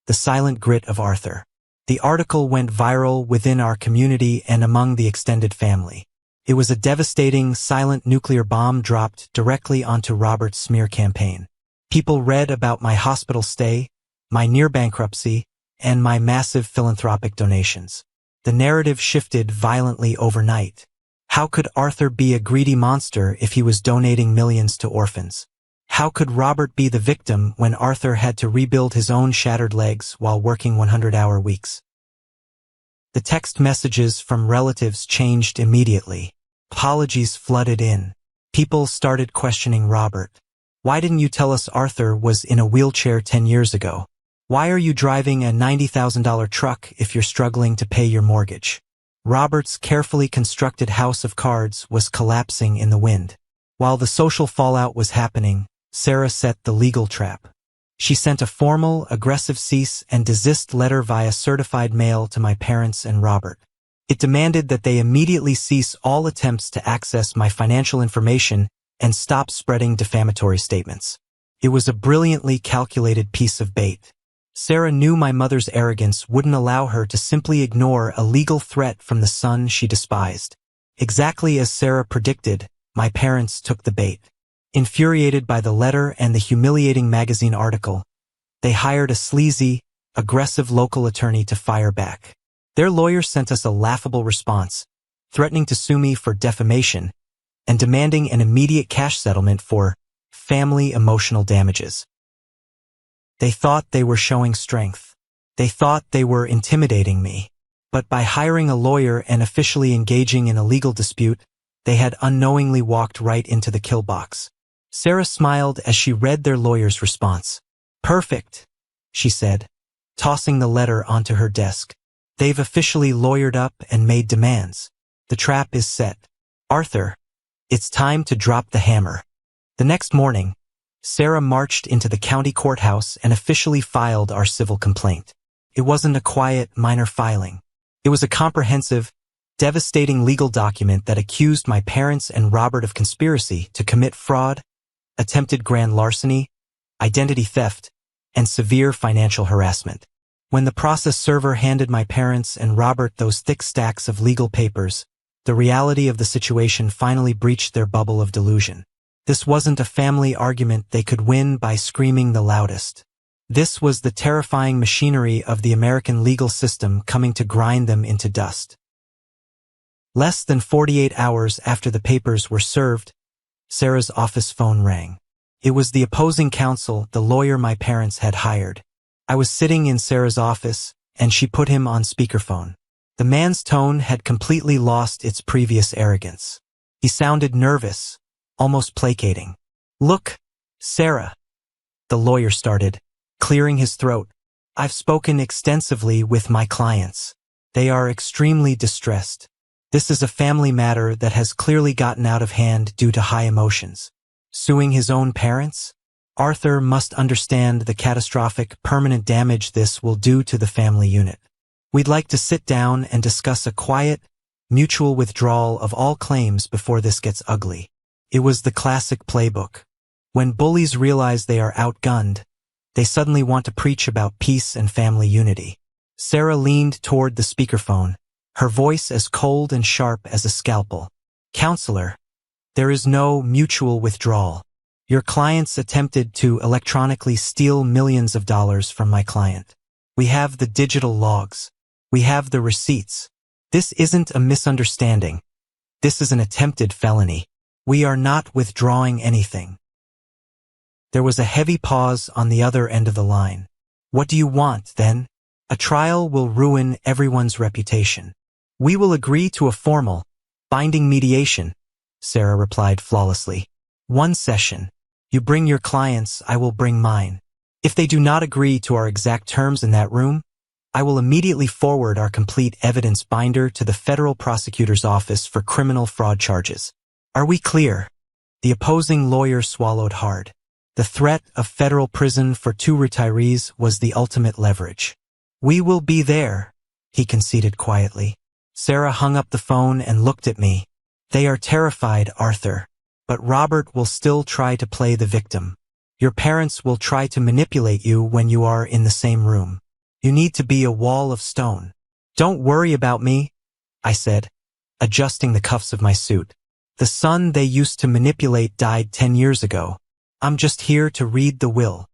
the silent grit of Arthur." The article went viral within our community and among the extended family. It was a devastating, silent nuclear bomb dropped directly onto Robert's smear campaign. People read about my hospital stay, my near bankruptcy, and my massive philanthropic donations. The narrative shifted violently overnight. How could Arthur be a greedy monster if he was donating millions to orphans? How could Robert be the victim when Arthur had to rebuild his own shattered legs while working 100-hour weeks? The text messages from relatives changed immediately. Apologies flooded in. People started questioning Robert. Why didn't you tell us Arthur was in a wheelchair 10 years ago? Why are you driving a $90,000 truck if you're struggling to pay your mortgage? Robert's carefully constructed house of cards was collapsing in the wind. While the social fallout was happening, Sarah set the legal trap. She sent a formal, aggressive cease and desist letter via certified mail to my parents and Robert. It demanded that they immediately cease all attempts to access my financial information and stop spreading defamatory statements. It was a brilliantly calculated piece of bait. Sarah knew my mother's arrogance wouldn't allow her to simply ignore a legal threat from the son she despised. Exactly as Sarah predicted, my parents took the bait. Infuriated by the letter and the humiliating magazine article, they hired a sleazy, aggressive local attorney to fire back. Their lawyer sent us a laughable response, threatening to sue me for defamation and demanding an immediate cash settlement for family emotional damages. They thought they were showing strength. They thought they were intimidating me. But by hiring a lawyer and officially engaging in a legal dispute, they had unknowingly walked right into the kill box. Sarah smiled as she read their lawyer's response. "Perfect," she said, tossing the letter onto her desk. "They've officially lawyered up and made demands. The trap is set. Arthur, it's time to drop the hammer." The next morning, Sarah marched into the county courthouse and officially filed our civil complaint. It wasn't a quiet, minor filing. It was a comprehensive, devastating legal document that accused my parents and Robert of conspiracy to commit fraud, attempted grand larceny, identity theft, and severe financial harassment. When the process server handed my parents and Robert those thick stacks of legal papers, the reality of the situation finally breached their bubble of delusion. This wasn't a family argument they could win by screaming the loudest. This was the terrifying machinery of the American legal system coming to grind them into dust. Less than 48 hours after the papers were served, Sarah's office phone rang. It was the opposing counsel, the lawyer my parents had hired. I was sitting in Sarah's office, and she put him on speakerphone. The man's tone had completely lost its previous arrogance. He sounded nervous, almost placating. "Look, Sarah," the lawyer started, clearing his throat. "I've spoken extensively with my clients. They are extremely distressed. This is a family matter that has clearly gotten out of hand due to high emotions. Suing his own parents? Arthur must understand the catastrophic, permanent damage this will do to the family unit. We'd like to sit down and discuss a quiet, mutual withdrawal of all claims before this gets ugly." It was the classic playbook. When bullies realize they are outgunned, they suddenly want to preach about peace and family unity. Sarah leaned toward the speakerphone, her voice as cold and sharp as a scalpel. "Counselor, there is no mutual withdrawal. Your clients attempted to electronically steal millions of dollars from my client. We have the digital logs. We have the receipts. This isn't a misunderstanding. This is an attempted felony. We are not withdrawing anything." There was a heavy pause on the other end of the line. "What do you want, then?" "A trial will ruin everyone's reputation. We will agree to a formal, binding mediation," Sarah replied flawlessly. "One session. You bring your clients, I will bring mine. If they do not agree to our exact terms in that room, I will immediately forward our complete evidence binder to the federal prosecutor's office for criminal fraud charges. Are we clear?" The opposing lawyer swallowed hard. The threat of federal prison for 2 retirees was the ultimate leverage. "We will be there," he conceded quietly. Sarah hung up the phone and looked at me. "They are terrified, Arthur. But Robert will still try to play the victim. Your parents will try to manipulate you when you are in the same room. You need to be a wall of stone." "Don't worry about me," I said, adjusting the cuffs of my suit. "The son they used to manipulate died 10 years ago. I'm just here to read the will."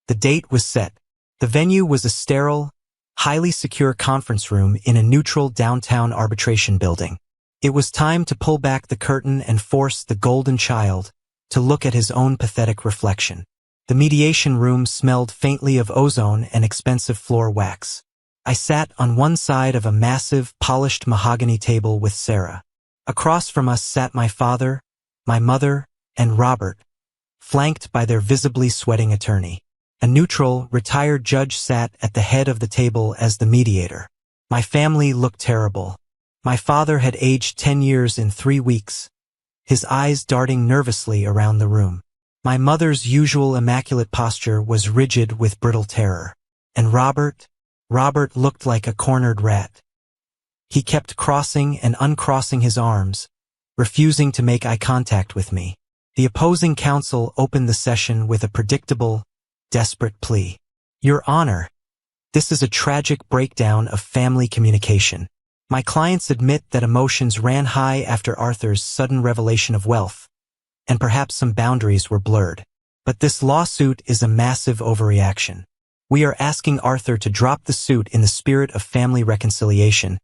The date was set. The venue was a sterile, highly secure conference room in a neutral downtown arbitration building. It was time to pull back the curtain and force the golden child to look at his own pathetic reflection. The mediation room smelled faintly of ozone and expensive floor wax. I sat on one side of a massive, polished mahogany table with Sarah. Across from us sat my father, my mother, and Robert, flanked by their visibly sweating attorney. A neutral, retired judge sat at the head of the table as the mediator. My family looked terrible. My father had aged 10 years in 3 weeks, his eyes darting nervously around the room. My mother's usual immaculate posture was rigid with brittle terror. And Robert looked like a cornered rat. He kept crossing and uncrossing his arms, refusing to make eye contact with me. The opposing counsel opened the session with a predictable, desperate plea. "Your Honor, this is a tragic breakdown of family communication. My clients admit that emotions ran high after Arthur's sudden revelation of wealth, and perhaps some boundaries were blurred. But this lawsuit is a massive overreaction. We are asking Arthur to drop the suit in the spirit of family reconciliation,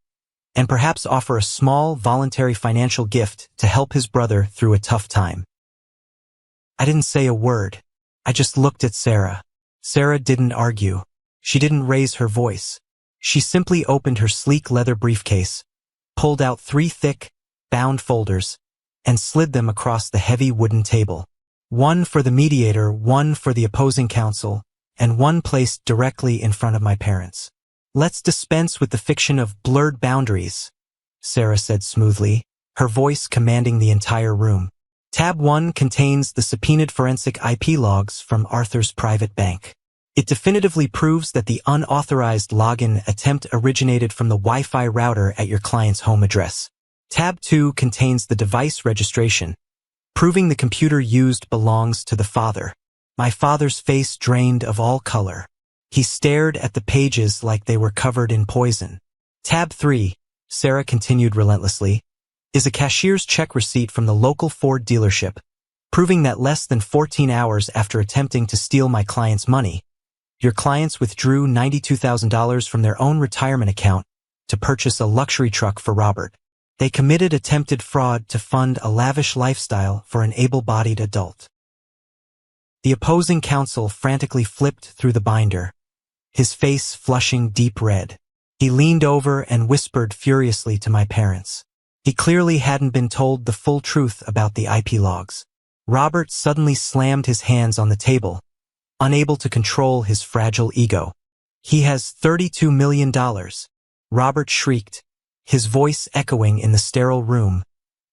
and perhaps offer a small, voluntary financial gift to help his brother through a tough time." I didn't say a word. I just looked at Sarah. Sarah didn't argue. She didn't raise her voice. She simply opened her sleek leather briefcase, pulled out 3 thick, bound folders, and slid them across the heavy wooden table. One for the mediator, one for the opposing counsel, and one placed directly in front of my parents. "Let's dispense with the fiction of blurred boundaries," Sarah said smoothly, her voice commanding the entire room. "Tab 1 contains the subpoenaed forensic IP logs from Arthur's private bank. It definitively proves that the unauthorized login attempt originated from the Wi-Fi router at your client's home address. Tab 2 contains the device registration, proving the computer used belongs to the father." My father's face drained of all color. He stared at the pages like they were covered in poison. "Tab 3, Sarah continued relentlessly, is a cashier's check receipt from the local Ford dealership, proving that less than 14 hours after attempting to steal my client's money, your clients withdrew $92,000 from their own retirement account to purchase a luxury truck for Robert. They committed attempted fraud to fund a lavish lifestyle for an able-bodied adult." The opposing counsel frantically flipped through the binder, his face flushing deep red. He leaned over and whispered furiously to my parents. He clearly hadn't been told the full truth about the IP logs. Robert suddenly slammed his hands on the table, unable to control his fragile ego. "He has $32 million, Robert shrieked, his voice echoing in the sterile room,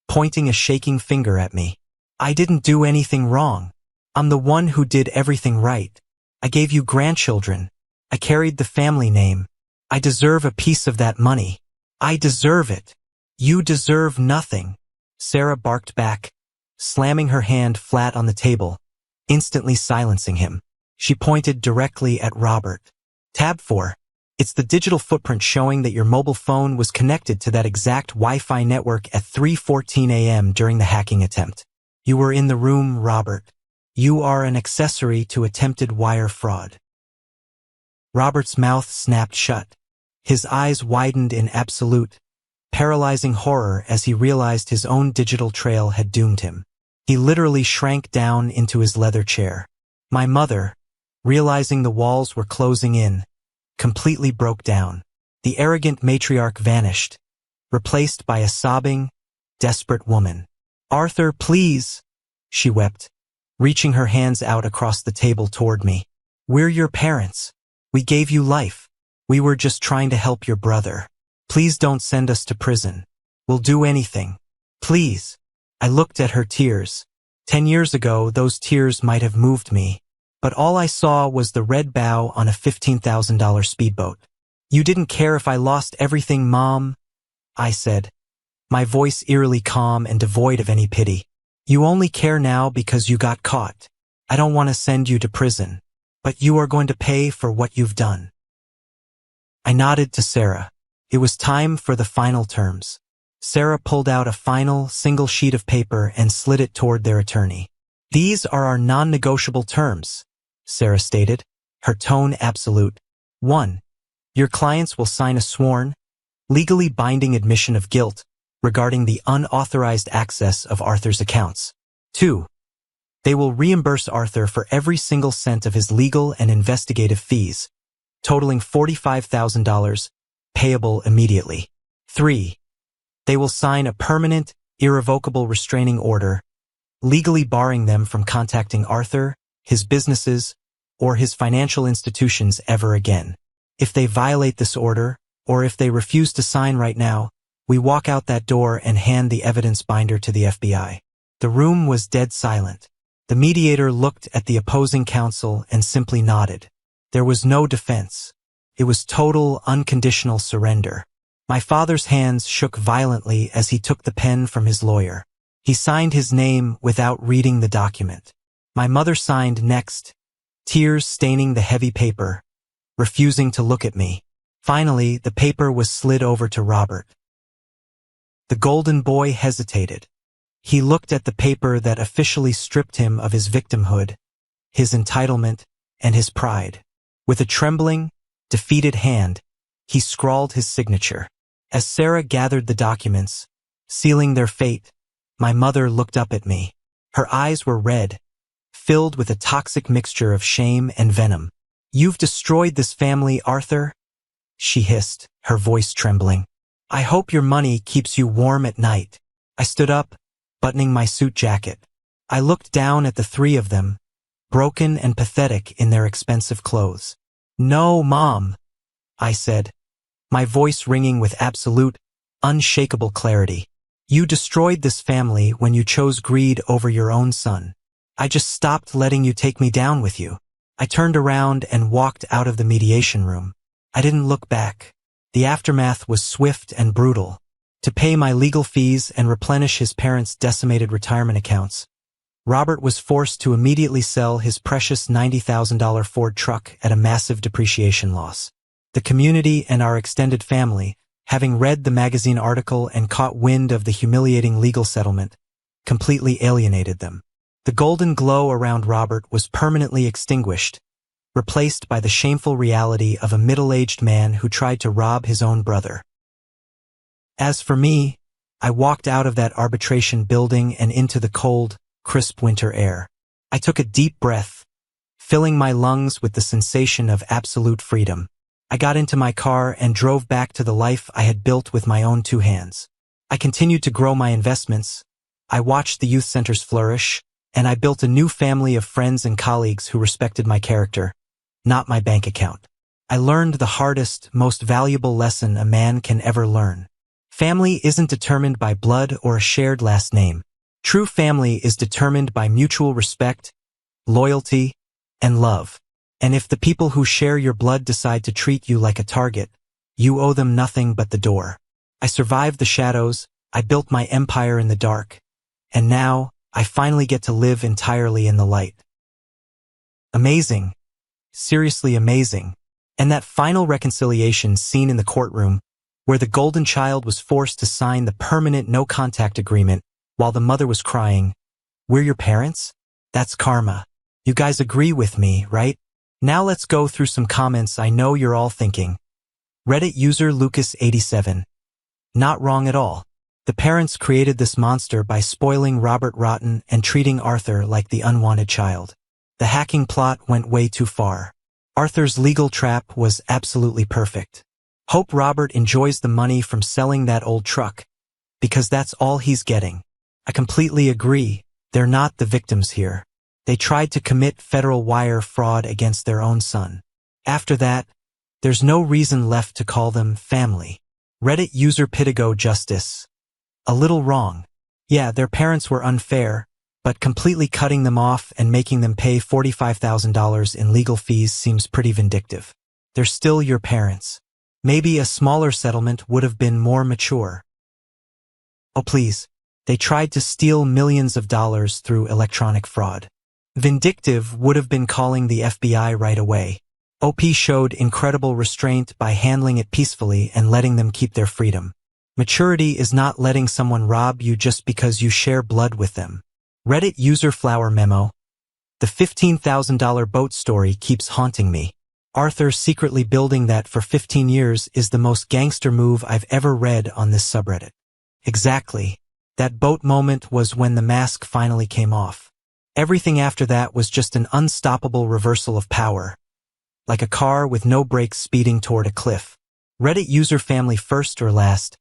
pointing a shaking finger at me. "I didn't do anything wrong. I'm the one who did everything right. I gave you grandchildren. I carried the family name. I deserve a piece of that money. I deserve it. You deserve nothing," Sarah barked back, slamming her hand flat on the table, instantly silencing him. She pointed directly at Robert. "Tab 4. It's the digital footprint showing that your mobile phone was connected to that exact Wi-Fi network at 3:14 a.m. during the hacking attempt. You were in the room, Robert. You are an accessory to attempted wire fraud. Robert's mouth snapped shut. His eyes widened in absolute, paralyzing horror as he realized his own digital trail had doomed him. He literally shrank down into his leather chair. My mother, realizing the walls were closing in, completely broke down. The arrogant matriarch vanished, replaced by a sobbing, desperate woman. "Arthur, please," she wept, reaching her hands out across the table toward me. "We're your parents. We gave you life. We were just trying to help your brother. Please don't send us to prison. We'll do anything. Please." I looked at her tears. 10 years ago, those tears might have moved me, but all I saw was the red bow on a $15,000 speedboat. "You didn't care if I lost everything, Mom," I said, my voice eerily calm and devoid of any pity. "You only care now because you got caught. I don't want to send you to prison, but you are going to pay for what you've done." I nodded to Sarah. It was time for the final terms. Sarah pulled out a final, single sheet of paper and slid it toward their attorney. "These are our non-negotiable terms," Sarah stated, her tone absolute. 1. Your clients will sign a sworn, legally binding admission of guilt regarding the unauthorized access of Arthur's accounts. 2. They will reimburse Arthur for every single cent of his legal and investigative fees, totaling $45,000, payable immediately. 3. They will sign a permanent, irrevocable restraining order, legally barring them from contacting Arthur, his businesses, or his financial institutions ever again. If they violate this order, or if they refuse to sign right now, we walk out that door and hand the evidence binder to the FBI. The room was dead silent. The mediator looked at the opposing counsel and simply nodded. There was no defense. It was total, unconditional surrender. My father's hands shook violently as he took the pen from his lawyer. He signed his name without reading the document. My mother signed next, tears staining the heavy paper, refusing to look at me. Finally, the paper was slid over to Robert. The golden boy hesitated. He looked at the paper that officially stripped him of his victimhood, his entitlement, and his pride. With a trembling, defeated hand, he scrawled his signature. As Sarah gathered the documents, sealing their fate, my mother looked up at me. Her eyes were red, filled with a toxic mixture of shame and venom. "You've destroyed this family, Arthur," she hissed, her voice trembling. "I hope your money keeps you warm at night." I stood up, buttoning my suit jacket. I looked down at the three of them, broken and pathetic in their expensive clothes. "No, Mom," I said, my voice ringing with absolute, unshakable clarity. "You destroyed this family when you chose greed over your own son. I just stopped letting you take me down with you." I turned around and walked out of the mediation room. I didn't look back. The aftermath was swift and brutal. To pay my legal fees and replenish his parents' decimated retirement accounts, Robert was forced to immediately sell his precious $90,000 Ford truck at a massive depreciation loss. The community and our extended family, having read the magazine article and caught wind of the humiliating legal settlement, completely alienated them. The golden glow around Robert was permanently extinguished, replaced by the shameful reality of a middle-aged man who tried to rob his own brother. As for me, I walked out of that arbitration building and into the cold, crisp winter air. I took a deep breath, filling my lungs with the sensation of absolute freedom. I got into my car and drove back to the life I had built with my own two hands. I continued to grow my investments. I watched the youth centers flourish, and I built a new family of friends and colleagues who respected my character, not my bank account. I learned the hardest, most valuable lesson a man can ever learn. Family isn't determined by blood or a shared last name. True family is determined by mutual respect, loyalty, and love. And if the people who share your blood decide to treat you like a target, you owe them nothing but the door. I survived the shadows, I built my empire in the dark, and now I finally get to live entirely in the light. Amazing. Seriously amazing. And that final reconciliation scene in the courtroom, where the golden child was forced to sign the permanent no-contact agreement while the mother was crying, We're your parents? That's karma. You guys agree with me, right? Now let's go through some comments I know you're all thinking. Reddit user Lucas87. Not wrong at all. The parents created this monster by spoiling Robert rotten and treating Arthur like the unwanted child. The hacking plot went way too far. Arthur's legal trap was absolutely perfect. Hope Robert enjoys the money from selling that old truck, because that's all he's getting. I completely agree. They're not the victims here. They tried to commit federal wire fraud against their own son. After that, there's no reason left to call them family. Reddit user Pitago Justice. A little wrong. Yeah, their parents were unfair, but completely cutting them off and making them pay $45,000 in legal fees seems pretty vindictive. They're still your parents. Maybe a smaller settlement would have been more mature. Oh please. They tried to steal millions of dollars through electronic fraud. Vindictive would have been calling the FBI right away. OP showed incredible restraint by handling it peacefully and letting them keep their freedom. Maturity is not letting someone rob you just because you share blood with them. Reddit user Flower Memo. The $15,000 boat story keeps haunting me. Arthur secretly building that for 15 years is the most gangster move I've ever read on this subreddit. Exactly. That boat moment was when the mask finally came off. Everything after that was just an unstoppable reversal of power. Like a car with no brakes speeding toward a cliff. Reddit user Family First or Last.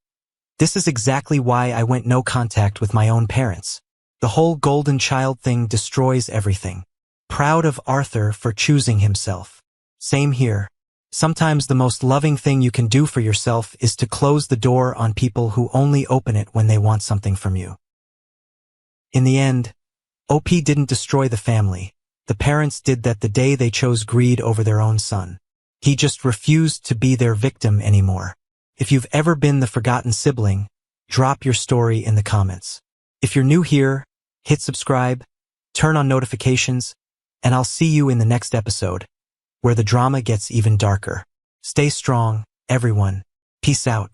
This is exactly why I went no contact with my own parents. The whole golden child thing destroys everything. Proud of Arthur for choosing himself. Same here. Sometimes the most loving thing you can do for yourself is to close the door on people who only open it when they want something from you. In the end, OP didn't destroy the family. The parents did that the day they chose greed over their own son. He just refused to be their victim anymore. If you've ever been the forgotten sibling, drop your story in the comments. If you're new here, hit subscribe, turn on notifications, and I'll see you in the next episode, where the drama gets even darker. Stay strong, everyone. Peace out.